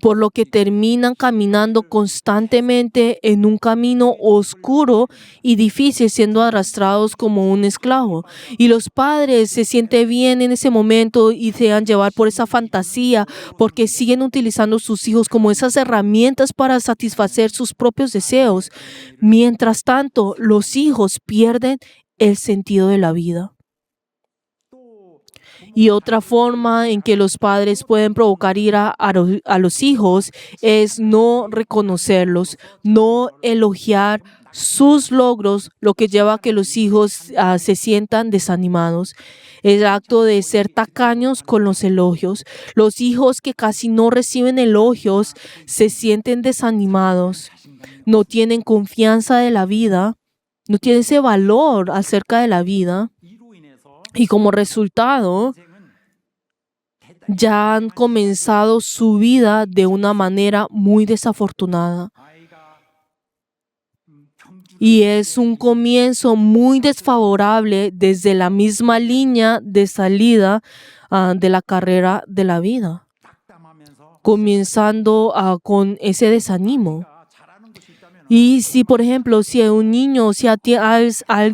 por lo que terminan caminando constantemente en un camino oscuro y difícil, siendo arrastrados como un esclavo. Y los padres se sienten bien en ese momento y se dejan llevar por esa fantasía, porque siguen utilizando sus hijos como esas herramientas para satisfacer sus propios deseos. Mientras tanto, los hijos pierden el sentido de la vida. Y otra forma en que los padres pueden provocar ira a los hijos es no reconocerlos, no elogiar sus logros, lo que lleva a que los hijos se sientan desanimados. El acto de ser tacaños con los elogios. Los hijos que casi no reciben elogios se sienten desanimados, no tienen confianza de la vida, no tienen ese valor acerca de la vida. Y como resultado, ya han comenzado su vida de una manera muy desafortunada. Y es un comienzo muy desfavorable desde la misma línea de salida de la carrera de la vida, comenzando con ese desánimo. Y si, por ejemplo, si un niño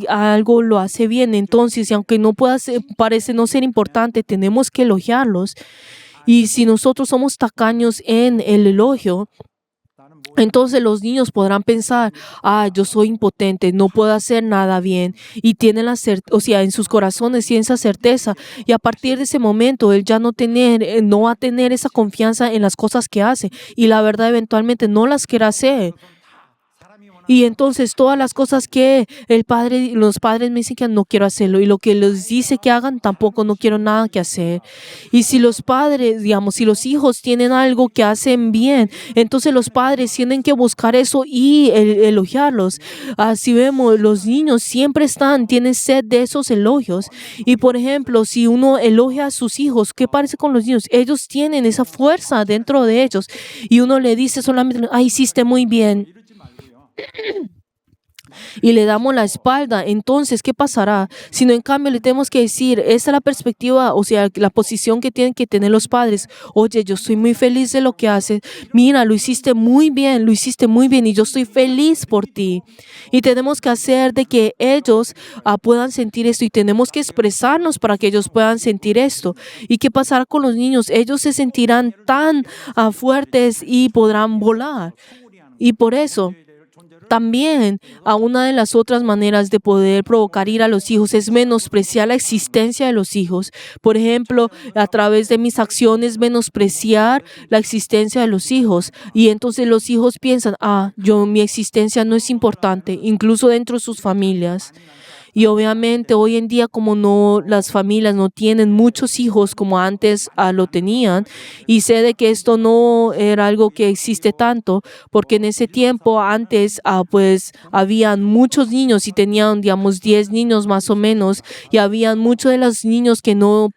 algo lo hace bien, entonces, y aunque no parece no ser importante, tenemos que elogiarlos. Y si nosotros somos tacaños en el elogio, entonces los niños podrán pensar, yo soy impotente, no puedo hacer nada bien. Y tienen en sus corazones tienen esa certeza. Y a partir de ese momento, él ya no va a tener esa confianza en las cosas que hace. Y la verdad, eventualmente no las querrá hacer. Y entonces todas las cosas que los padres me dicen que no quiero hacerlo y lo que les dice que hagan tampoco no quiero nada que hacer. Y si los padres, digamos, si los hijos tienen algo que hacen bien, entonces los padres tienen que buscar eso y elogiarlos. Así vemos, los niños siempre tienen sed de esos elogios. Y por ejemplo, si uno elogia a sus hijos, ¿qué parece con los niños? Ellos tienen esa fuerza dentro de ellos y uno le dice solamente, ah, hiciste muy bien. Y le damos la espalda, entonces, ¿qué pasará? Si no, en cambio, le tenemos que decir, esa es la perspectiva, o sea, la posición que tienen que tener los padres. Oye, yo estoy muy feliz de lo que haces. Mira, lo hiciste muy bien y yo estoy feliz por ti. Y tenemos que hacer de que ellos puedan sentir esto y tenemos que expresarnos para que ellos puedan sentir esto. ¿Y qué pasará con los niños? Ellos se sentirán tan fuertes y podrán volar. Y por eso, también, una de las otras maneras de poder provocar ira a los hijos es menospreciar la existencia de los hijos. Por ejemplo, a través de mis acciones, menospreciar la existencia de los hijos. Y entonces los hijos piensan, mi existencia no es importante, incluso dentro de sus familias. Y obviamente hoy en día como las familias no tienen muchos hijos como antes lo tenían, y sé de que esto no era algo que existe tanto, porque en ese tiempo antes pues habían muchos niños y tenían, digamos, 10 niños más o menos, y habían muchos de los niños que no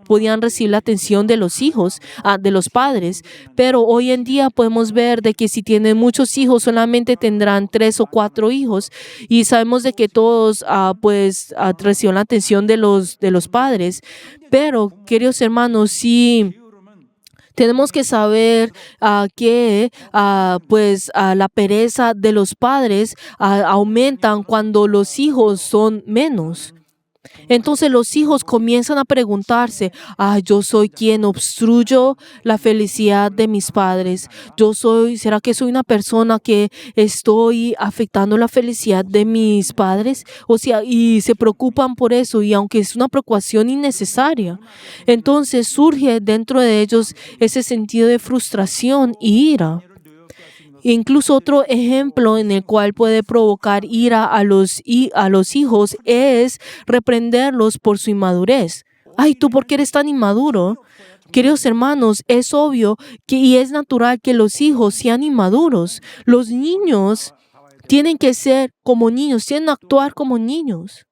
podían recibir la atención de los hijos, de los padres. Pero hoy en día podemos ver de que si tienen muchos hijos, solamente tendrán 3 o 4 hijos. Y sabemos de que todos reciben la atención de los padres. Pero, queridos hermanos, sí tenemos que saber que la pereza de los padres aumentan cuando los hijos son menos. Entonces los hijos comienzan a preguntarse, yo soy quien obstruyo la felicidad de mis padres. ¿Será que soy una persona que estoy afectando la felicidad de mis padres? O sea, y se preocupan por eso, y aunque es una preocupación innecesaria, entonces surge dentro de ellos ese sentido de frustración y ira. Incluso otro ejemplo en el cual puede provocar ira a los hijos es reprenderlos por su inmadurez. Ay, ¿tú por qué eres tan inmaduro? Queridos hermanos, es obvio y es natural que los hijos sean inmaduros. Los niños tienen que ser como niños, tienen que actuar como niños.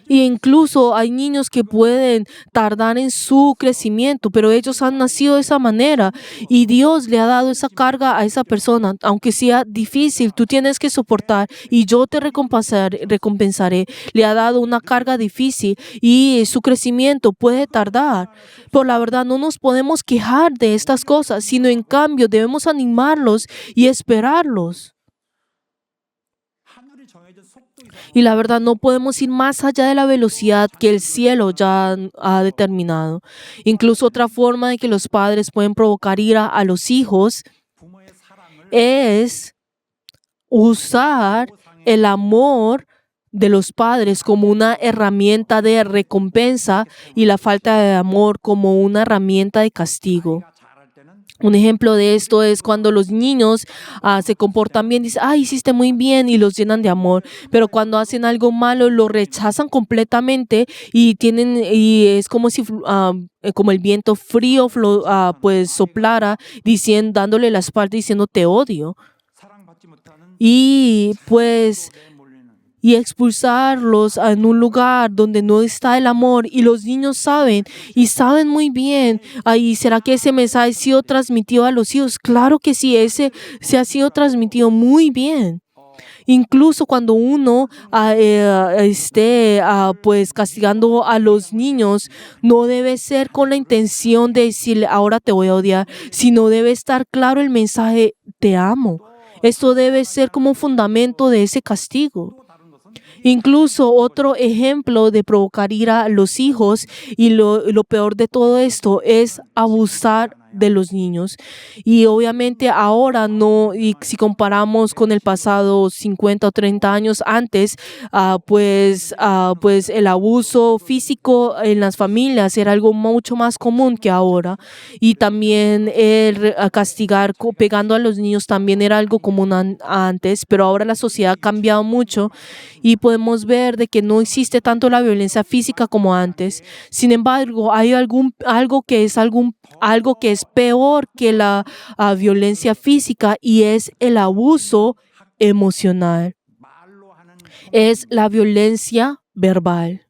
Y incluso hay niños que pueden tardar en su crecimiento, pero ellos han nacido de esa manera y Dios le ha dado esa carga a esa persona. Aunque sea difícil, tú tienes que soportar y yo te recompensaré. Le ha dado una carga difícil y su crecimiento puede tardar. Pero la verdad, no nos podemos quejar de estas cosas, sino en cambio debemos animarlos y esperarlos. Y la verdad, no podemos ir más allá de la velocidad que el cielo ya ha determinado. Incluso otra forma de que los padres pueden provocar ira a los hijos es usar el amor de los padres como una herramienta de recompensa y la falta de amor como una herramienta de castigo. Un ejemplo de esto es cuando los niños se comportan bien, dicen, hiciste muy bien, y los llenan de amor. Pero cuando hacen algo malo, lo rechazan completamente y es como si como el viento frío soplara, dándole la espalda diciendo te odio. Y expulsarlos en un lugar donde no está el amor, y los niños saben muy bien. ¿Será que ese mensaje ha sido transmitido a los hijos? Claro que sí, ese se ha sido transmitido muy bien. Incluso cuando uno esté castigando a los niños, no debe ser con la intención de decirle ahora te voy a odiar, sino debe estar claro el mensaje te amo. Esto debe ser como un fundamento de ese castigo. Incluso otro ejemplo de provocar ira a los hijos y lo peor de todo esto es abusar de los niños. Y obviamente ahora no, y si comparamos con el pasado 50 o 30 años antes, pues el abuso físico en las familias era algo mucho más común que ahora. Y también castigar pegando a los niños también era algo común antes, pero ahora la sociedad ha cambiado mucho y podemos ver de que no existe tanto la violencia física como antes. Sin embargo, hay algo que es peor que la violencia física, y es el abuso emocional. Es la violencia verbal.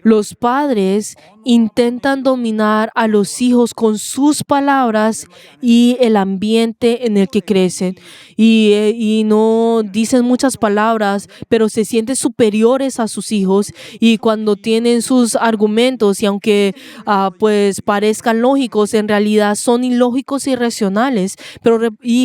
Los padres intentan dominar a los hijos con sus palabras y el ambiente en el que crecen. Y no dicen muchas palabras, pero se sienten superiores a sus hijos. Y cuando tienen sus argumentos, y aunque pues parezcan lógicos, en realidad son ilógicos y irracionales,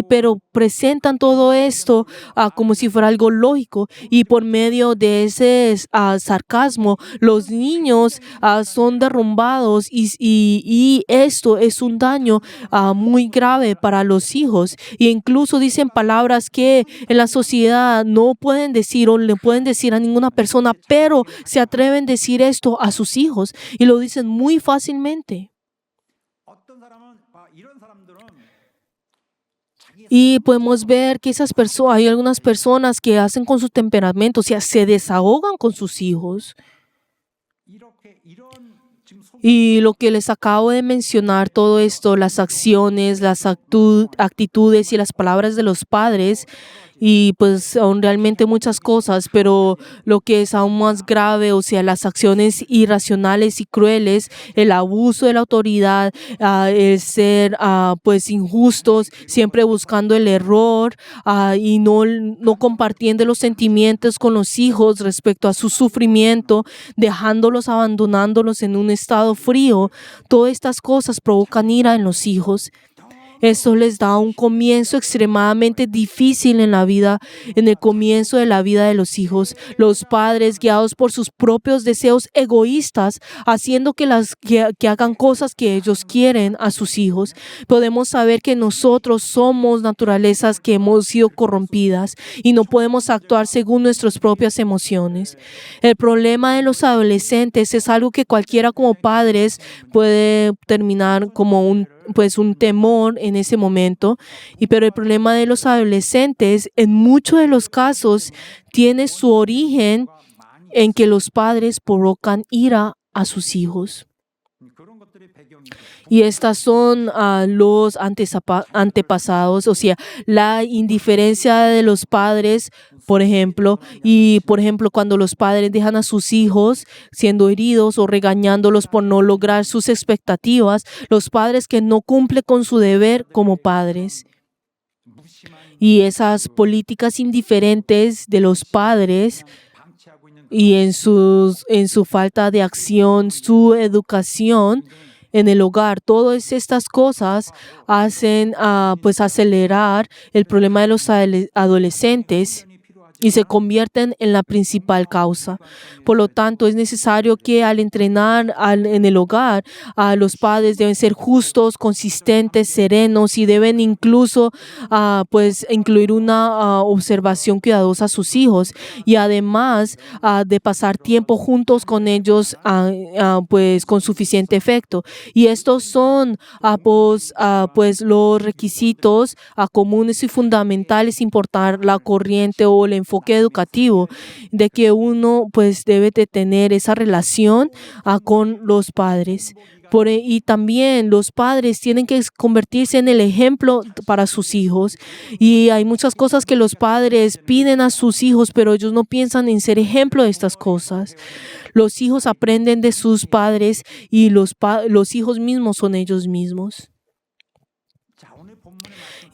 pero presentan todo esto como si fuera algo lógico. Y por medio de ese sarcasmo, los niños son derrumbados y esto es un daño muy grave para los hijos. Y incluso dicen palabras que en la sociedad no pueden decir o le pueden decir a ninguna persona, pero se atreven a decir esto a sus hijos y lo dicen muy fácilmente. Y podemos ver que hay algunas personas que hacen con su temperamento, o sea, se desahogan con sus hijos. Y lo que les acabo de mencionar, todo esto, las acciones, las actitudes y las palabras de los padres, y pues son realmente muchas cosas, pero lo que es aún más grave, o sea, las acciones irracionales y crueles, el abuso de la autoridad, el ser pues injustos, siempre buscando el error y no compartiendo los sentimientos con los hijos respecto a su sufrimiento, abandonándolos en un estado frío. Todas estas cosas provocan ira en los hijos. Esto les da un comienzo extremadamente difícil en el comienzo de la vida de los hijos. Los padres, guiados por sus propios deseos egoístas, haciendo que hagan cosas que ellos quieren a sus hijos. Podemos saber que nosotros somos naturalezas que hemos sido corrompidas y no podemos actuar según nuestras propias emociones. El problema de los adolescentes es algo que cualquiera como padres puede terminar como un temor en ese momento, pero el problema de los adolescentes en muchos de los casos tiene su origen en que los padres provocan ira a sus hijos. Y estas son los antepasados, o sea, la indiferencia de los padres, por ejemplo, cuando los padres dejan a sus hijos siendo heridos o regañándolos por no lograr sus expectativas, los padres que no cumplen con su deber como padres. Y esas políticas indiferentes de los padres y en su falta de acción, su educación en el hogar, todas estas cosas hacen acelerar el problema de los adolescentes y se convierten en la principal causa. Por lo tanto, es necesario que al entrenar en el hogar, los padres deben ser justos, consistentes, serenos, y deben incluso incluir una observación cuidadosa a sus hijos, y además de pasar tiempo juntos con ellos con suficiente efecto. Y estos son los requisitos comunes y fundamentales, importar la corriente o el enfoque educativo de que uno debe de tener esa relación con los padres. Y también los padres tienen que convertirse en el ejemplo para sus hijos. Y hay muchas cosas que los padres piden a sus hijos, pero ellos no piensan en ser ejemplo de estas cosas. Los hijos aprenden de sus padres y los hijos mismos son ellos mismos.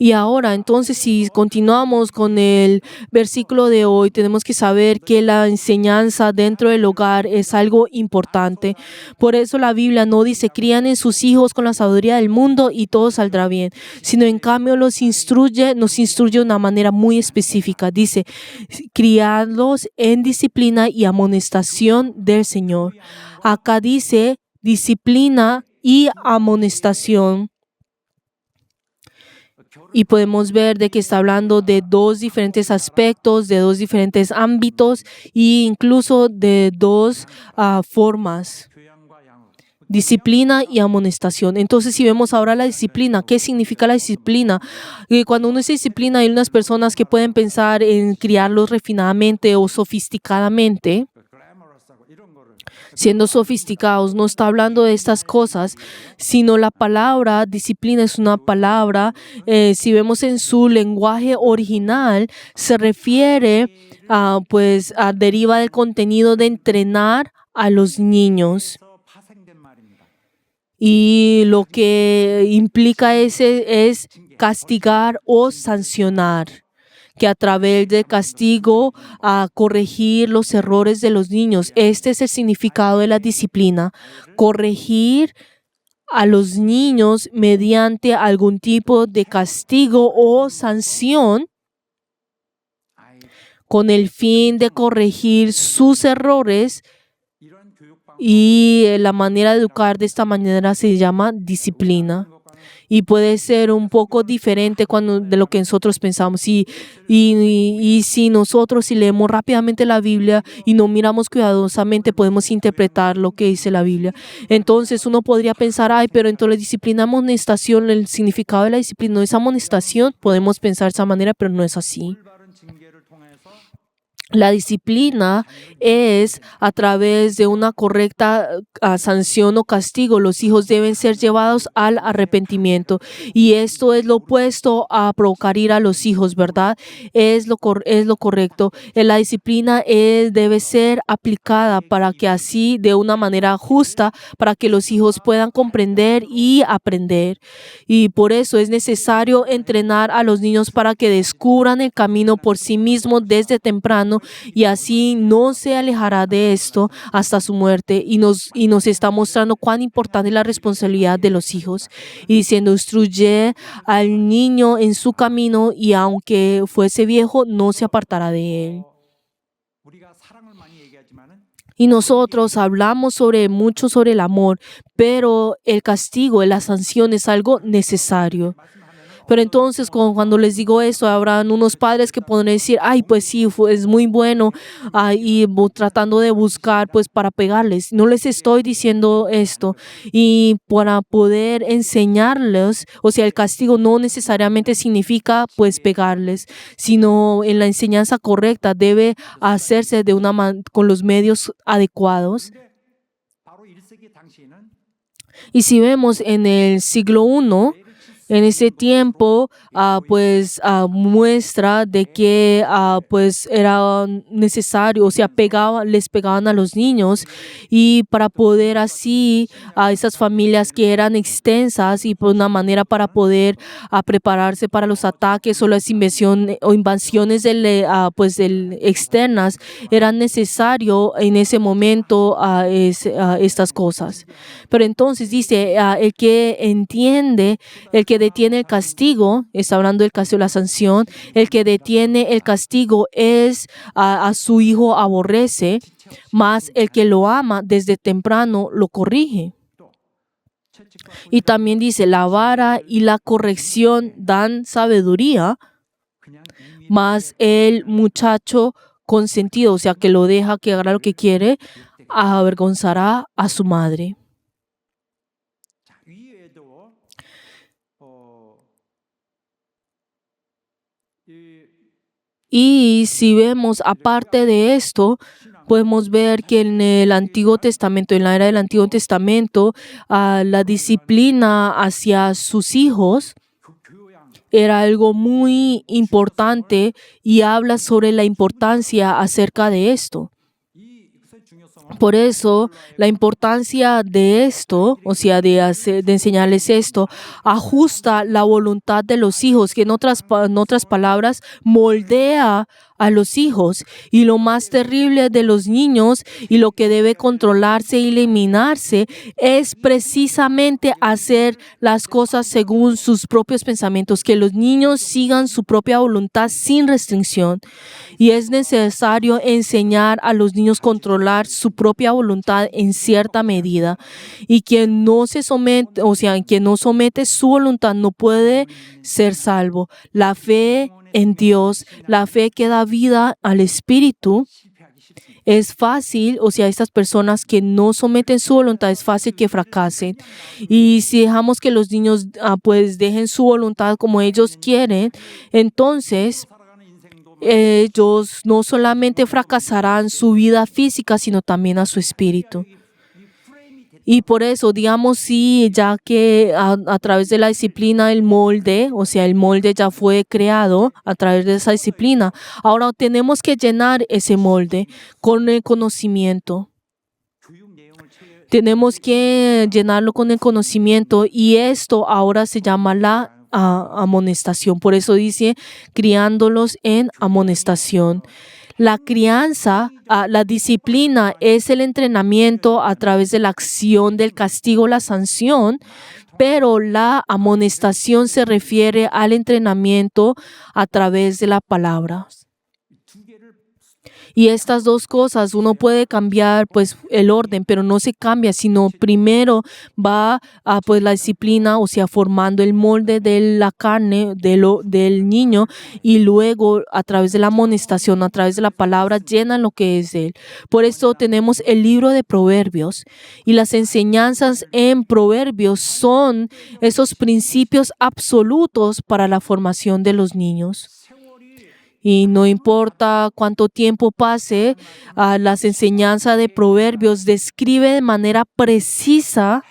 Y ahora, entonces, si continuamos con el versículo de hoy, tenemos que saber que la enseñanza dentro del hogar es algo importante. Por eso la Biblia no dice, crían en sus hijos con la sabiduría del mundo y todo saldrá bien, sino en cambio nos instruye de una manera muy específica. Dice, criadlos en disciplina y amonestación del Señor. Acá dice disciplina y amonestación. Y podemos ver de que está hablando de dos diferentes aspectos, de dos diferentes ámbitos e incluso de dos formas. Disciplina y amonestación. Entonces, si vemos ahora la disciplina, ¿qué significa la disciplina? Cuando uno dice disciplina, hay unas personas que pueden pensar en criarlos refinadamente o sofisticadamente. Siendo sofisticados, no está hablando de estas cosas, sino la palabra disciplina es una palabra, si vemos en su lenguaje original, se refiere deriva del contenido de entrenar a los niños. Y lo que implica es castigar o sancionar, que a través de castigo a corregir los errores de los niños. Este es el significado de la disciplina, corregir a los niños mediante algún tipo de castigo o sanción con el fin de corregir sus errores. Y la manera de educar de esta manera se llama disciplina. Y puede ser un poco diferente de lo que nosotros pensamos. Y si nosotros, si leemos rápidamente la Biblia y no miramos cuidadosamente, podemos interpretar lo que dice la Biblia. Entonces uno podría pensar, pero entonces disciplina, amonestación, el significado de la disciplina no es amonestación. Podemos pensar de esa manera, pero no es así. La disciplina es a través de una correcta sanción o castigo. Los hijos deben ser llevados al arrepentimiento. Y esto es lo opuesto a provocar ira a los hijos, ¿verdad? Es lo correcto. La disciplina debe ser aplicada para que así, de una manera justa, para que los hijos puedan comprender y aprender. Y por eso es necesario entrenar a los niños para que descubran el camino por sí mismos desde temprano, y así no se alejará de esto hasta su muerte. Y nos está mostrando cuán importante es la responsabilidad de los hijos. Y diciendo, instruye al niño en su camino y aunque fuese viejo, no se apartará de él. Y nosotros hablamos mucho sobre el amor, pero el castigo, la sanción es algo necesario. Pero entonces, cuando les digo esto, habrán unos padres que podrán decir, pues sí, es muy bueno, y tratando de buscar, pues, para pegarles. No les estoy diciendo esto. Y para poder enseñarles, o sea, el castigo no necesariamente significa, pues, pegarles, sino en la enseñanza correcta debe hacerse con los medios adecuados. Y si vemos en el siglo I, en ese tiempo, muestra de que pues era necesario, o sea, les pegaban a los niños, y para poder así a esas familias que eran extensas y por una manera para poder prepararse para los ataques o las invasiones externas, era necesario en ese momento estas cosas. Pero entonces dice, el que entiende, el que detiene el castigo, está hablando del castigo, la sanción, el que detiene el castigo es a su hijo aborrece, mas el que lo ama desde temprano lo corrige. Y también dice, la vara y la corrección dan sabiduría, mas el muchacho consentido, o sea, que lo deja que haga lo que quiere, avergonzará a su madre. Y si vemos, aparte de esto, podemos ver que en el Antiguo Testamento, en la era del Antiguo Testamento, la disciplina hacia sus hijos era algo muy importante, y habla sobre la importancia acerca de esto. Por eso, la importancia de esto, o sea, de enseñarles esto, ajusta la voluntad de los hijos, que en otras palabras, moldea a los hijos. Y lo más terrible de los niños y lo que debe controlarse y eliminarse es precisamente hacer las cosas según sus propios pensamientos, que los niños sigan su propia voluntad sin restricción. Y es necesario enseñar a los niños a controlar su propia voluntad en cierta medida. Y quien no se somete, o sea, quien no somete su voluntad no puede ser salvo. La fe en Dios, la fe que da vida al Espíritu, es fácil, o sea, estas personas que no someten su voluntad, es fácil que fracasen. Y si dejamos que los niños pues dejen su voluntad como ellos quieren, entonces ellos no solamente fracasarán su vida física, sino también a su espíritu. Y por eso, digamos, sí, ya que a través de la disciplina, el molde, o sea, el molde ya fue creado a través de esa disciplina. Ahora tenemos que llenar ese molde con el conocimiento. Tenemos que llenarlo con el conocimiento y esto ahora se llama la amonestación. Por eso dice, criándolos en amonestación. La crianza, la disciplina es el entrenamiento a través de la acción del castigo, la sanción, pero la amonestación se refiere al entrenamiento a través de la palabra. Y estas dos cosas, uno puede cambiar pues el orden, pero no se cambia, sino primero va a pues la disciplina, o sea, formando el molde de la carne del niño y luego a través de la amonestación, a través de la palabra, llenan lo que es él. Por esto tenemos el libro de Proverbios y las enseñanzas en Proverbios son esos principios absolutos para la formación de los niños. Y no importa cuánto tiempo pase, las enseñanzas de Proverbios describe de manera precisa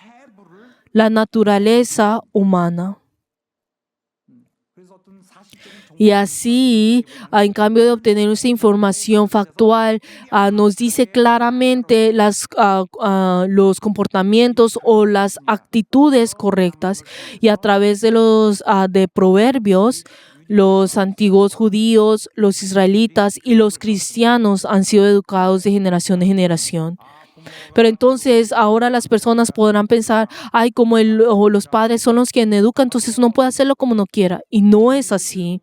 la naturaleza humana. Y así, en cambio de obtener esa información factual, nos dice claramente los comportamientos o las actitudes correctas. Y a través de los de Proverbios, los antiguos judíos, los israelitas y los cristianos han sido educados de generación en generación. Pero entonces ahora las personas podrán pensar, ay, como o los padres son los que educan, entonces uno puede hacerlo como uno quiera. Y no es así,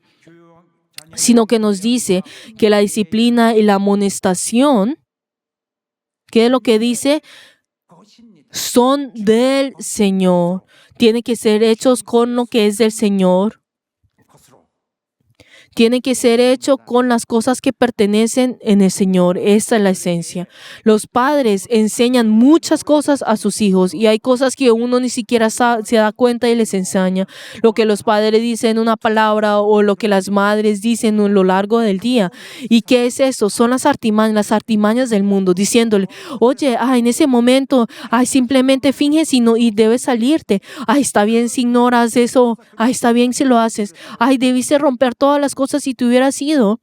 sino que nos dice que la disciplina y la amonestación, ¿qué es lo que dice? Son del Señor. Tienen que ser hechos con lo que es del Señor. Tiene que ser hecho con las cosas que pertenecen en el Señor. Esa es la esencia. Los padres enseñan muchas cosas a sus hijos y hay cosas que uno ni siquiera se da cuenta y les enseña. Lo que los padres dicen una palabra o lo que las madres dicen a lo largo del día. ¿Y qué es eso? Son las artimañas del mundo, diciéndole, oye, en ese momento, simplemente finges y debes salirte. Está bien si ignoras eso. Está bien si lo haces. Debiste romper todas las cosas si te hubieras ido.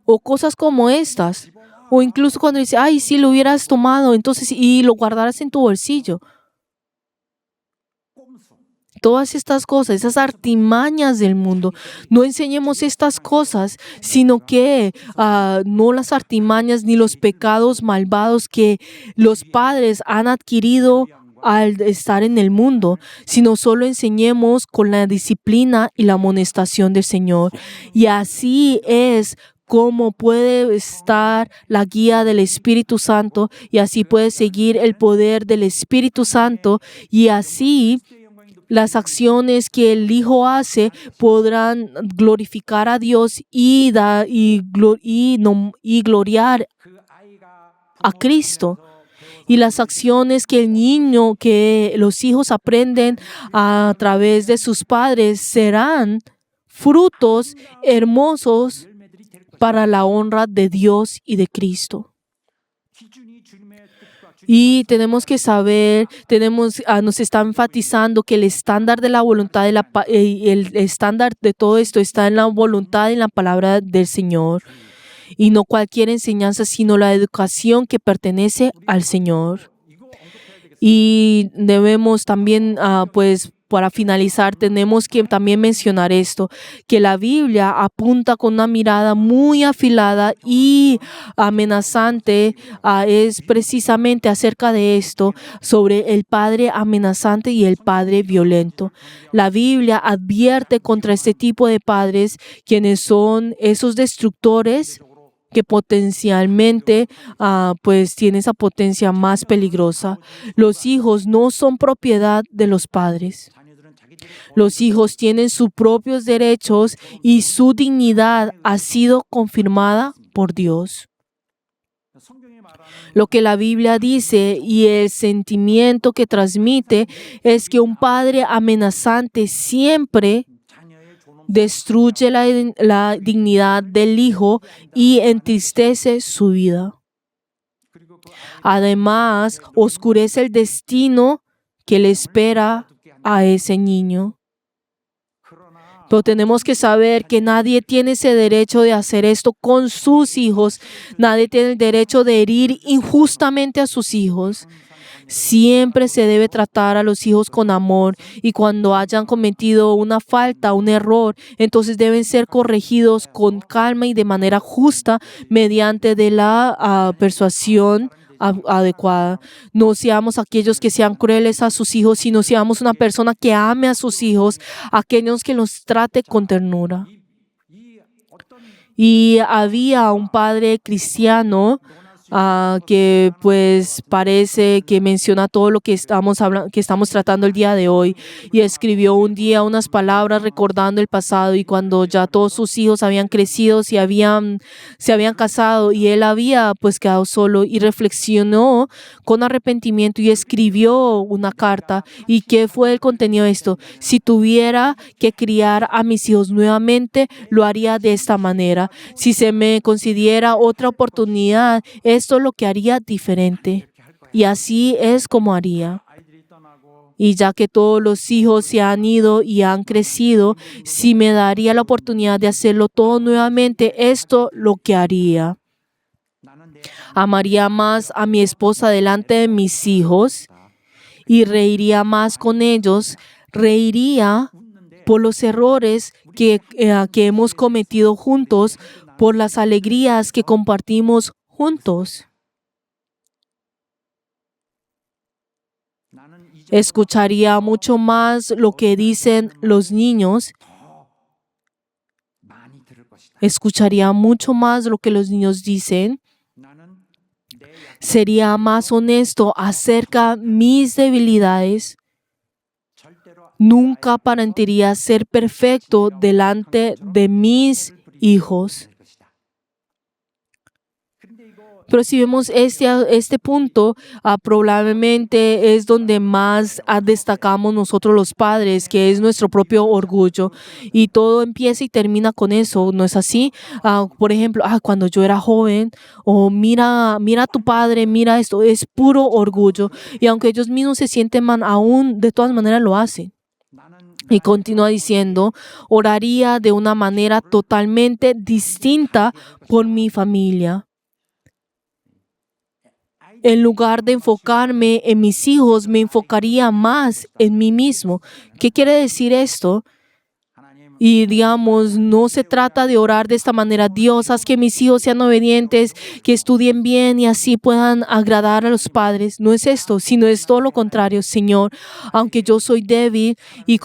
O cosas como estas. O incluso cuando dice, si lo hubieras tomado, entonces, y lo guardaras en tu bolsillo. Todas estas cosas, esas artimañas del mundo. No enseñemos estas cosas, sino que no las artimañas ni los pecados malvados que los padres han adquirido al estar en el mundo, sino solo enseñemos con la disciplina y la amonestación del Señor. Y así es como puede estar la guía del Espíritu Santo y así puede seguir el poder del Espíritu Santo y así las acciones que el Hijo hace podrán glorificar a Dios y gloriar a Cristo. Y las acciones que los hijos aprenden a través de sus padres serán frutos hermosos para la honra de Dios y de Cristo. Y tenemos que saber, nos está enfatizando que el estándar de la voluntad, el estándar de todo esto está en la voluntad y en la palabra del Señor. y no cualquier enseñanza, sino la educación que pertenece al Señor. Y debemos también, pues, para finalizar, tenemos que también mencionar esto, que la Biblia apunta con una mirada muy afilada y amenazante, es precisamente acerca de esto, sobre el padre amenazante y el padre violento. La Biblia advierte contra este tipo de padres, quienes son esos destructores que potencialmente pues tiene esa potencia más peligrosa. Los hijos no son propiedad de los padres. Los hijos tienen sus propios derechos y su dignidad ha sido confirmada por Dios. Lo que la Biblia dice y el sentimiento que transmite es que un padre amenazante siempre destruye la dignidad del hijo y entristece su vida. Además, oscurece el destino que le espera a ese niño. Pero tenemos que saber que nadie tiene ese derecho de hacer esto con sus hijos. Nadie tiene el derecho de herir injustamente a sus hijos. Siempre se debe tratar a los hijos con amor, y cuando hayan cometido una falta, un error, entonces deben ser corregidos con calma y de manera justa mediante de la persuasión adecuada. No seamos aquellos que sean crueles a sus hijos, sino seamos una persona que ame a sus hijos, aquellos que los trate con ternura. Y había un padre cristiano que pues parece que menciona todo lo que estamos tratando el día de hoy, y escribió un día unas palabras recordando el pasado, y cuando ya todos sus hijos habían crecido, se habían casado, y él había pues quedado solo, y reflexionó con arrepentimiento y escribió una carta. ¿Y qué fue el contenido de esto? Si tuviera que criar a mis hijos nuevamente, lo haría de esta manera. Si se me concediera otra oportunidad, esto es lo que haría diferente. Y así es como haría. Y ya que todos los hijos se han ido y han crecido, si me daría la oportunidad de hacerlo todo nuevamente, esto es lo que haría. Amaría más a mi esposa delante de mis hijos y reiría más con ellos. Reiría por los errores que hemos cometido juntos, por las alegrías que compartimos juntos. Escucharía mucho más lo que dicen los niños. Escucharía mucho más lo que los niños dicen. Sería más honesto acerca de mis debilidades. Nunca aparentaría ser perfecto delante de mis hijos. Pero si vemos este punto, probablemente es donde más destacamos nosotros los padres, que es nuestro propio orgullo. Y todo empieza y termina con eso, ¿no es así? Por ejemplo, cuando yo era joven, o mira a tu padre, mira esto, es puro orgullo. Y aunque ellos mismos se sienten mal, aún de todas maneras lo hacen. Y continúa diciendo, oraría de una manera totalmente distinta por mi familia. En lugar de enfocarme en mis hijos, me enfocaría más en mí mismo. ¿Qué quiere decir esto? Y digamos, no se trata de orar de esta manera: Dios, haz que mis hijos sean obedientes, que estudien bien y así puedan agradar a los padres. No es esto, sino es todo lo contrario. Señor, aunque yo soy débil y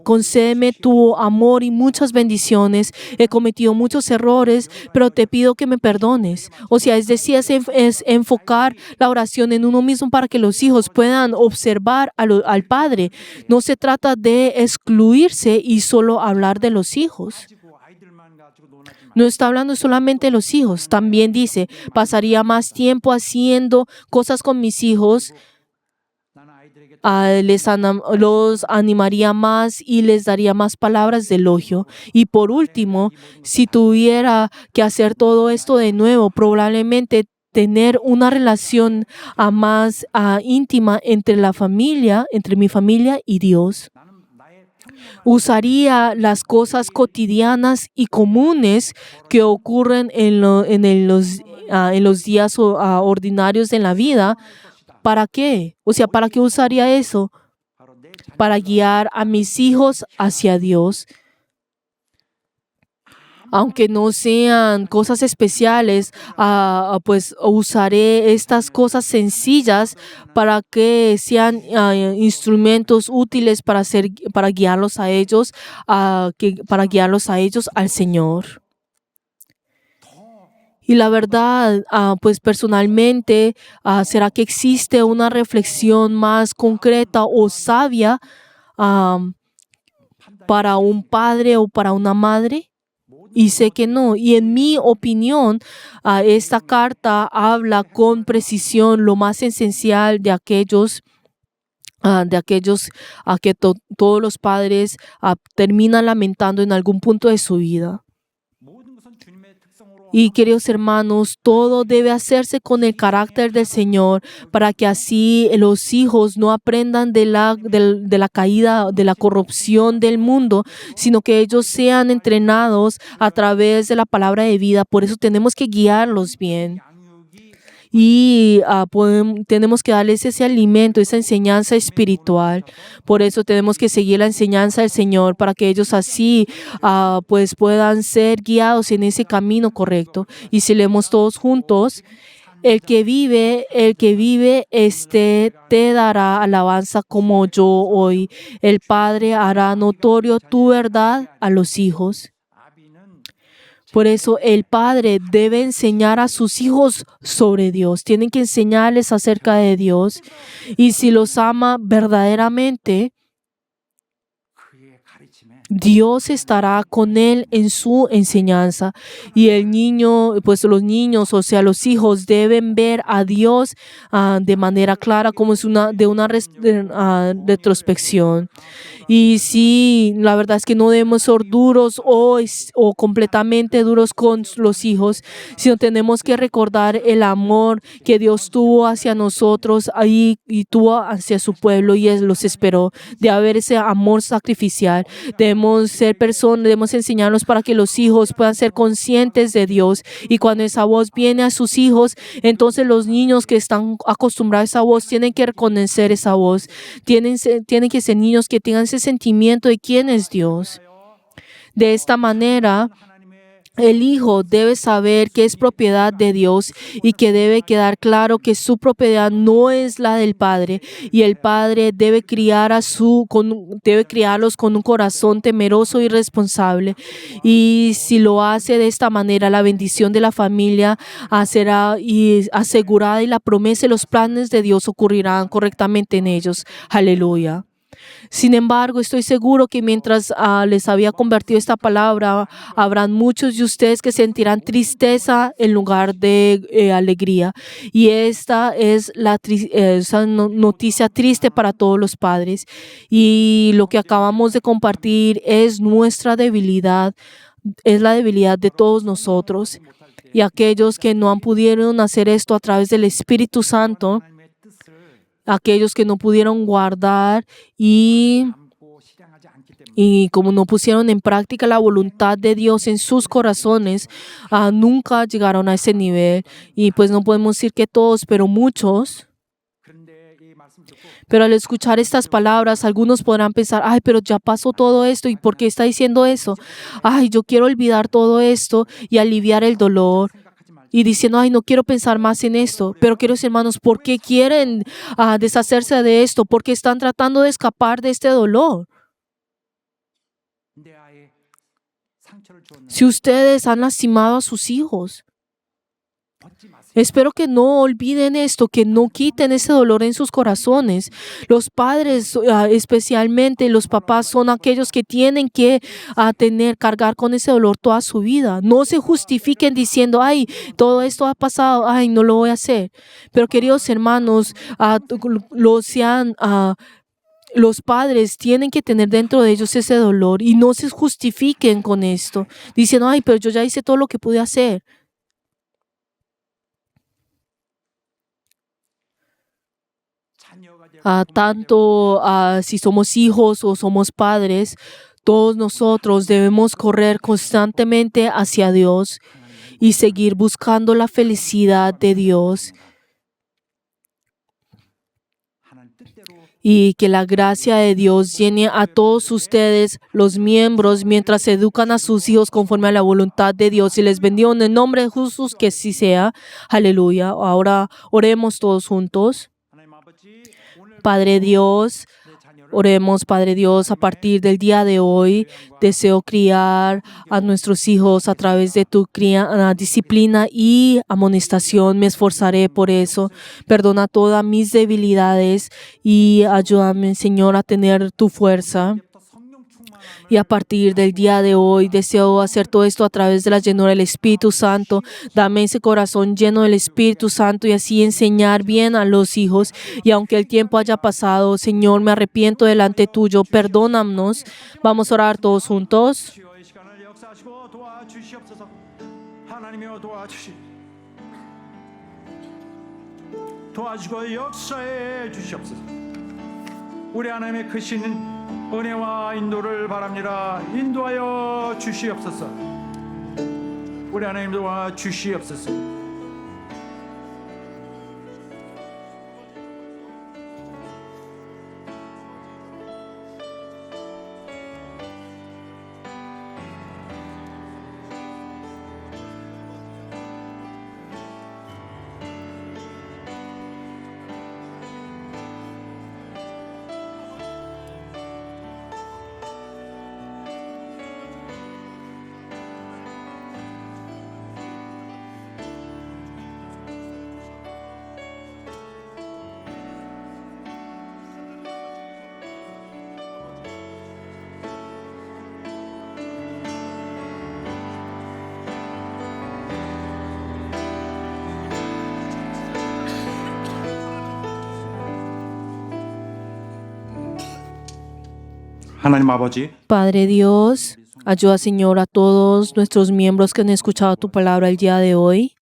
concédeme tu amor y muchas bendiciones, he cometido muchos errores, pero te pido que me perdones. O sea, es decir, es enfocar la oración en uno mismo para que los hijos puedan observar al Padre. No se trata de excluirse y solo hablar de los hijos. No está hablando solamente de los hijos. También dice, pasaría más tiempo haciendo cosas con mis hijos, los animaría más y les daría más palabras de elogio. Y por último, si tuviera que hacer todo esto de nuevo, probablemente tener una relación más íntima entre mi familia y Dios. usaría las cosas cotidianas y comunes que ocurren en los días ordinarios de la vida. ¿Para qué? O sea, ¿para qué usaría eso? Para guiar a mis hijos hacia Dios. Aunque no sean cosas especiales, pues usaré estas cosas sencillas para que sean instrumentos útiles para guiarlos a ellos, para guiarlos a ellos al Señor. Y la verdad, pues personalmente, ¿será que existe una reflexión más concreta o sabia para un padre o para una madre? Y sé que no. Y en mi opinión, esta carta habla con precisión lo más esencial de aquellos a que todos los padres terminan lamentando en algún punto de su vida. Y queridos hermanos, todo debe hacerse con el carácter del Señor para que así los hijos no aprendan de la caída, de la corrupción del mundo, sino que ellos sean entrenados a través de la palabra de vida. Por eso tenemos que guiarlos bien. Y tenemos que darles ese alimento, esa enseñanza espiritual. Por eso tenemos que seguir la enseñanza del Señor para que ellos así pues puedan ser guiados en ese camino correcto. Y si leemos todos juntos, el que vive, te dará alabanza como yo hoy. El Padre hará notorio tu verdad a los hijos. Por eso el padre debe enseñar a sus hijos sobre Dios. Tienen que enseñarles acerca de Dios. Y si los ama verdaderamente, Dios estará con él en su enseñanza. Y el niño, pues los niños, o sea, los hijos deben ver a Dios de manera clara, como es una retrospección. Y sí, la verdad es que no debemos ser duros o completamente duros con los hijos, sino tenemos que recordar el amor que Dios tuvo hacia nosotros y tuvo hacia su pueblo y Él los esperó. De haber ese amor sacrificial, debemos ser personas, debemos enseñarlos para que los hijos puedan ser conscientes de Dios. Y cuando esa voz viene a sus hijos, entonces los niños que están acostumbrados a esa voz tienen que reconocer esa voz. Tienen que ser niños que tengan ese sentimiento de quién es Dios. De esta manera, el hijo debe saber que es propiedad de Dios y que debe quedar claro que su propiedad no es la del padre, y el padre debe criarlos con un corazón temeroso y responsable. Y si lo hace de esta manera, la bendición de la familia será asegurada y la promesa y los planes de Dios ocurrirán correctamente en ellos. Aleluya. Sin embargo, estoy seguro que mientras les había convertido esta palabra, habrán muchos de ustedes que sentirán tristeza en lugar de alegría. Y esta es esa noticia triste para todos los padres. Y lo que acabamos de compartir es nuestra debilidad, es la debilidad de todos nosotros. Y aquellos que no han pudieron hacer esto a través del Espíritu Santo, aquellos que no pudieron guardar y como no pusieron en práctica la voluntad de Dios en sus corazones, nunca llegaron a ese nivel. Y pues no podemos decir que todos, pero muchos. Pero al escuchar estas palabras, algunos podrán pensar, ay, pero ya pasó todo esto, ¿y por qué está diciendo eso? Ay, yo quiero olvidar todo esto y aliviar el dolor. Y diciendo, ay, no quiero pensar más en esto. Pero queridos hermanos, ¿por qué quieren deshacerse de esto? ¿Por qué están tratando de escapar de este dolor? Si ustedes han lastimado a sus hijos, espero que no olviden esto, que no quiten ese dolor en sus corazones. Los padres, especialmente los papás, son aquellos que tienen que cargar con ese dolor toda su vida. No se justifiquen diciendo, ay, todo esto ha pasado, ay, no lo voy a hacer. Pero queridos hermanos, los padres tienen que tener dentro de ellos ese dolor y no se justifiquen con esto, diciendo, ay, pero yo ya hice todo lo que pude hacer. tanto si somos hijos o somos padres, todos nosotros debemos correr constantemente hacia Dios y seguir buscando la felicidad de Dios, y que la gracia de Dios llene a todos ustedes, los miembros, mientras educan a sus hijos conforme a la voluntad de Dios. Y les bendigo en el nombre de Jesús, que así sea. Aleluya. Ahora oremos todos juntos. Padre Dios, oremos, Padre Dios, a partir del día de hoy deseo criar a nuestros hijos a través de tu disciplina y amonestación. Me esforzaré por eso. Perdona todas mis debilidades y ayúdame, Señor, a tener tu fuerza. Y a partir del día de hoy deseo hacer todo esto a través de la llenura del Espíritu Santo. Dame ese corazón lleno del Espíritu Santo y así enseñar bien a los hijos. Y aunque el tiempo haya pasado, Señor, me arrepiento delante tuyo. Perdónanos. Vamos a orar todos juntos. 주여 이 시간을 역사하시고 도와주시옵소서. 하나님이여 도와주시고 역사해 주시옵소서. 우리 하나님의 크신 은혜와 인도를 바랍니다. 인도하여 주시옵소서. 우리 하나님 도와주시옵소서. 하나님 아버지, Padre Dios, ayuda, Señor, a todos nuestros miembros que han escuchado tu palabra el día de hoy.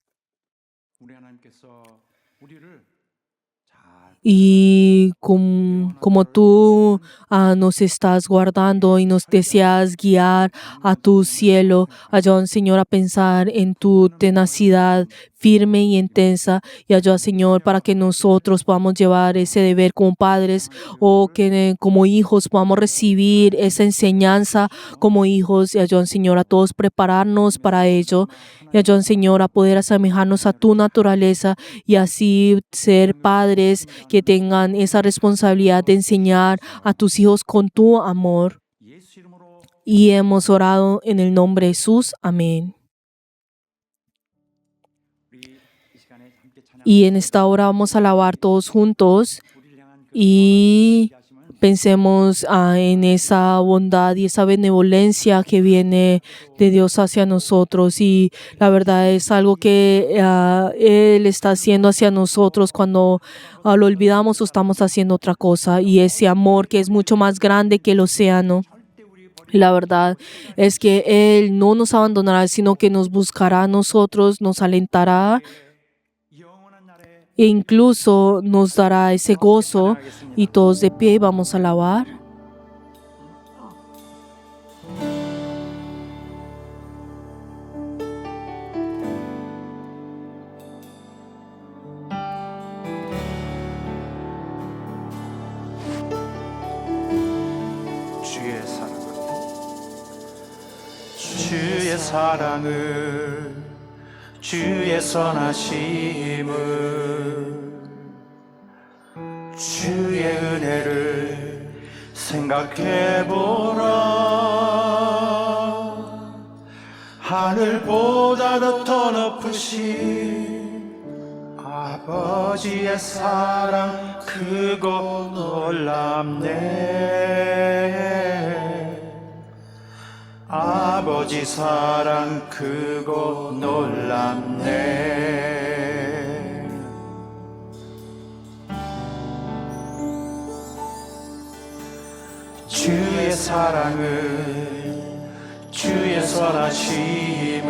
우리 하나님께서 우리를 Y como tú nos estás guardando y nos deseas guiar a tu cielo, ayuda, Señor, a pensar en tu tenacidad firme y intensa, y ayuda, Señor, para que nosotros podamos llevar ese deber como padres, o que como hijos podamos recibir esa enseñanza como hijos, y ayuda, Señor, a todos prepararnos para ello, y ayuda, Señor, a poder asemejarnos a tu naturaleza y así ser padres que tengan esa responsabilidad de enseñar a tus hijos con tu amor. 예수 이름으로 Y hemos orado en el nombre de Jesús. Amén. 우리 이 시간에 함께 찬양 Y en esta hora vamos a alabar todos juntos 우리를 향한 그 y 하심은 pensemos en esa bondad y esa benevolencia que viene de Dios hacia nosotros. Y la verdad es algo que Él está haciendo hacia nosotros cuando lo olvidamos o estamos haciendo otra cosa. Y ese amor que es mucho más grande que el océano. 절대 우리 Y la verdad es que Él no nos abandonará, sino que nos buscará a nosotros, nos alentará 영원한 날에 e incluso nos dará ese gozo. Y todos de pie vamos a alabar. 주의 사랑을 주의 선하심을 주의 은혜를 생각해보라. 하늘보다도 더 높으신 아버지의 사랑 크고 놀랍네. 아버지 사랑 크고 놀랍네. 주의 사랑을 주의 선하심을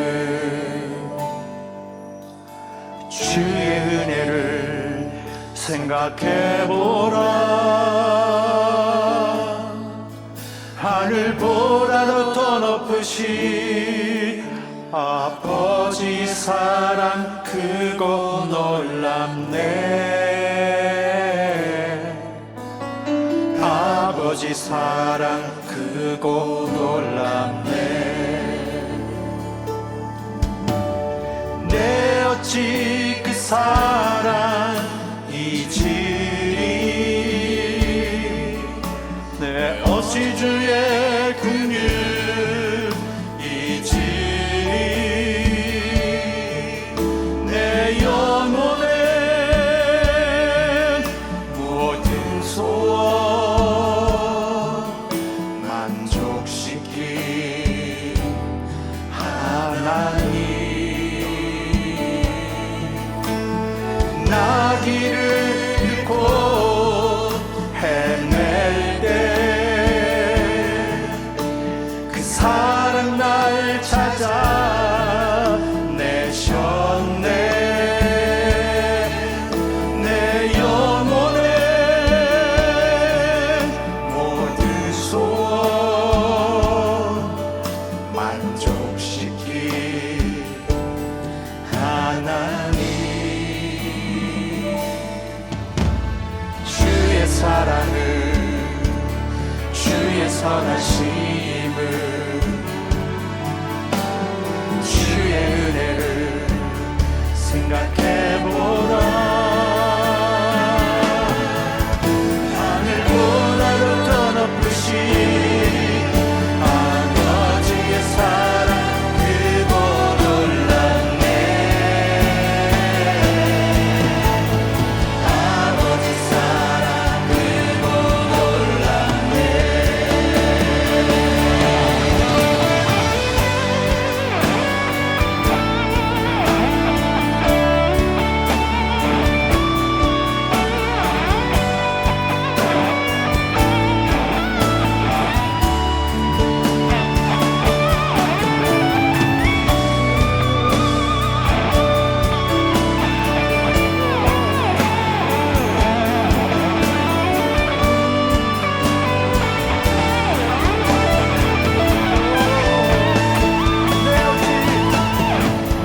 주의 은혜를 생각해보라. 생각해보라. 하늘보다도 더 높으신 아버지 사랑 크고 놀랍네. 아버지 사랑 크고 놀랍네. 내 어찌 그 사랑 잊으리. 내 어찌 주의 긍휼 잊으리. 내 영혼의 모든 소원 만족시킨 하나님. 나 길을 잃고 헤맬 때 그 사랑 날 찾아 내셨네. 내 영혼의 모든 소원 만족시킨 하나님. 주의 사랑을, 주의 선하심을, 주의 은혜를 생각해보라. 하늘보다도 더 높으신 아버지의 사랑 크고 놀랍네. 아버지 사랑 크고 놀랍네.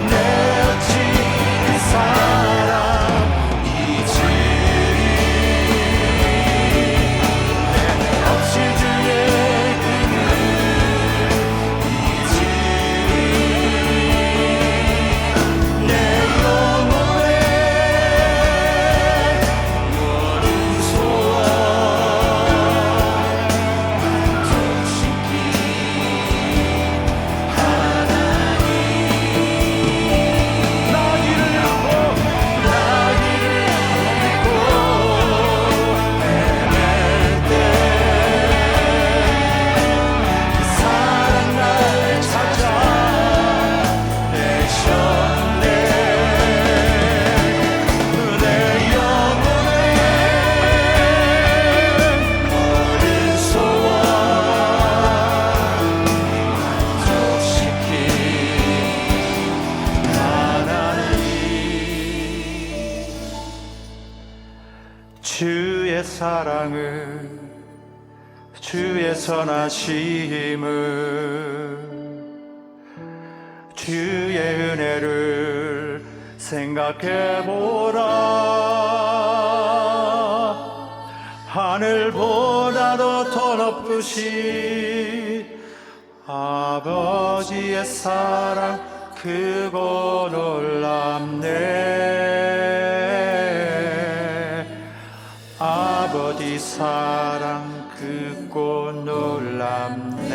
내 어찌 그 사랑 잊으리. 내 없이 주의 긍휼 잊으리. 내 영혼의 모든 소원 만족시킨 하나님. 나 길을 잃고 헤맬 때 그 사랑 날 찾아 내셨네. 내 영혼의 모든 소원 만족시킨 하나님. 주의 사랑을, 주의 선하심을, 주의 은혜를 생각해보라. 하늘보다도 더 높으신 아버지의 사랑 크고 놀랍네. 아버지 사랑 크고 놀랍네.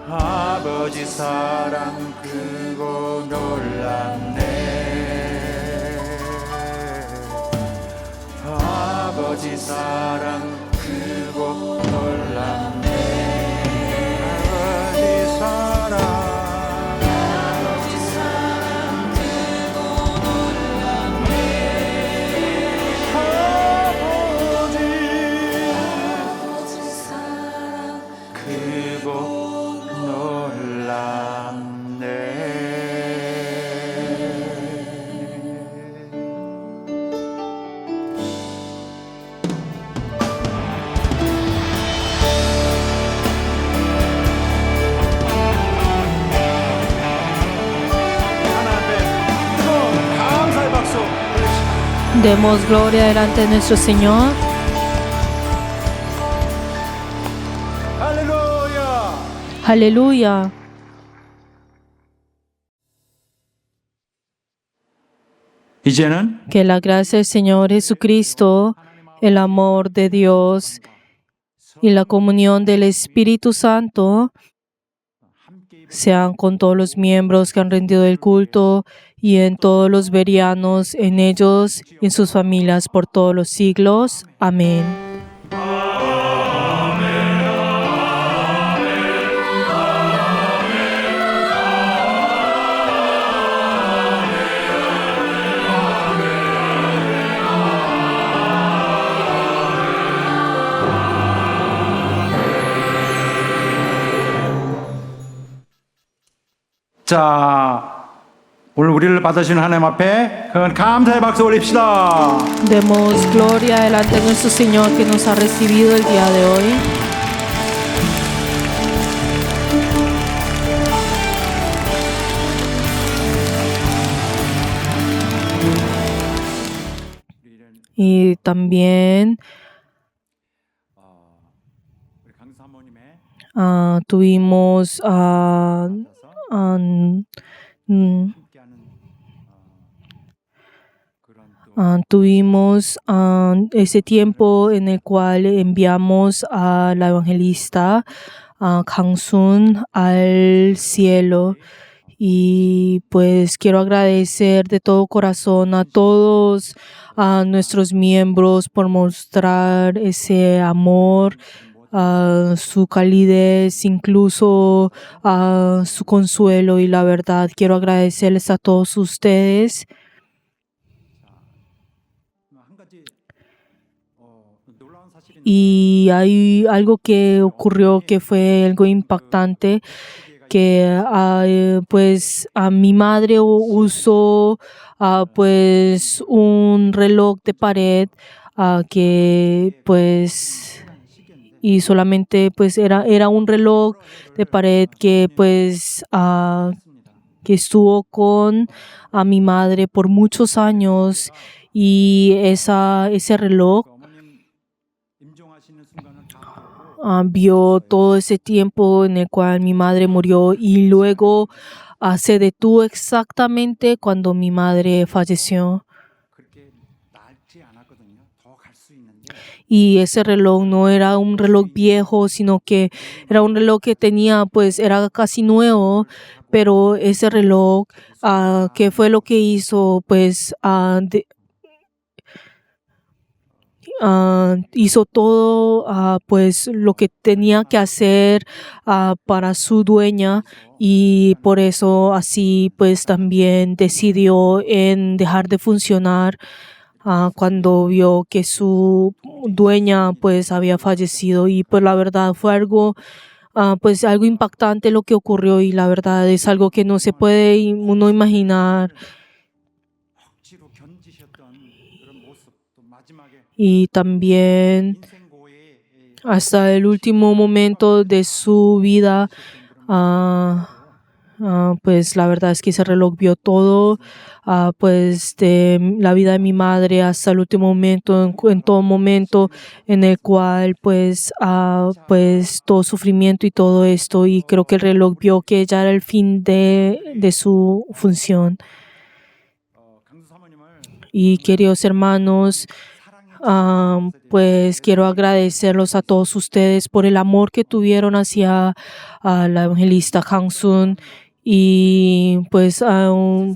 아버지 사랑 크고 놀랍네. 아버지 사랑 크고 놀랍네. 아버지 사랑, 아버지 사랑 크고 놀랍네. 아버지 사랑 크고 놀랍네. Demos gloria delante de nuestro Señor. 할렐루야. Aleluya. 이제는 Que la gracia del Señor Jesucristo, el amor de Dios y la comunión del Espíritu Santo sean con todos los miembros que han rendido el culto y en todos los verianos, en ellos y en sus familias por todos los siglos. Amén. 자, 오늘 우리를 받으시는 하나님 앞에 큰 감사의 박수 올립시다. Demos gloria delante de nuestro Señor que nos ha recibido el día de hoy. Y también 우리 강수 사모님의 tuvimos 함께하는 그런 또 tuvimos ese tiempo en el cual enviamos a la evangelista Kang Sun al cielo. Y pues quiero agradecer de todo corazón a todos nuestros miembros por mostrar ese amor, su calidez, incluso su consuelo. Y la verdad, quiero agradecerles a todos ustedes. 한 가지 놀라운 사실인데 Y hay algo que ocurrió que fue algo impactante, que pues a mi madre usó pues un reloj de pared que pues y solamente pues era un reloj de pared que pues que estuvo con a mi madre por muchos años. Y ese reloj 어머님 임종하시는 순간을 다 보고 vio todo ese tiempo en el cual mi madre murió y luego se detuvo exactamente cuando mi madre falleció. 그렇게 낡지 않았거든요. 더 갈 수 있는데 Y ese reloj no era un reloj viejo, sino que era un reloj que tenía, pues era casi nuevo, pero ese reloj, ¿qué fue lo que hizo? Pues hizo todo pues lo que tenía que hacer para su dueña, y por eso así pues también decidió en dejar de funcionar cuando vio que su dueña pues había fallecido. Y pues la verdad fue algo pues algo impactante lo que ocurrió, y la verdad es algo que no se puede uno imaginar. 억지로 견디셨던 그런 모습 또 마지막에 Y también 인생고에 hasta el último momento de su vida, pues la verdad es que ese reloj vio todo, pues de la vida de mi madre hasta el último momento, en todo momento en el cual pues pues todo sufrimiento y todo esto, y creo que el reloj vio que ya era el fin de su función. 강수 사모님을 Y queridos hermanos, pues quiero agradecerlos a todos ustedes por el amor que tuvieron hacia la evangelista Kang Sun. Y pues,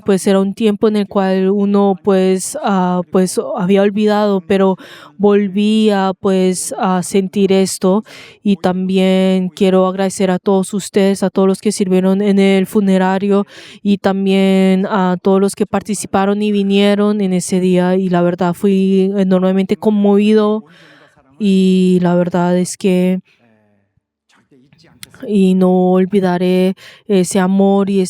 pues era un tiempo en el cual uno pues había olvidado, pero volvía pues a sentir esto. Y también quiero agradecer a todos ustedes, a todos los que sirvieron en el funerario, y también a todos los que participaron y vinieron en ese día. Y la verdad fui enormemente conmovido, y la verdad es que 절대 잊지 않겠습니다. y no olvidaré ese amor y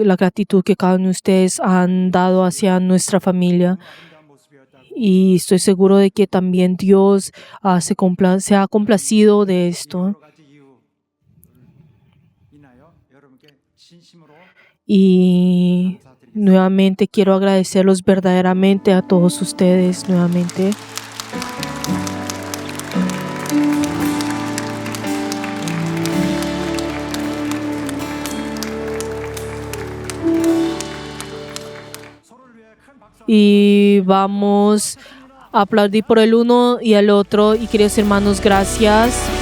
la gratitud que cada uno de ustedes han dado hacia nuestra familia. 아름다운 모습이었다고 Y estoy seguro de que también Dios se ha complacido de esto. 여러 가지 이유 인하여 여러분께 진심으로 Y nuevamente quiero agradecerlos verdaderamente a todos ustedes nuevamente. Y vamos a aplaudir por el uno y el otro. Y queridos hermanos, gracias.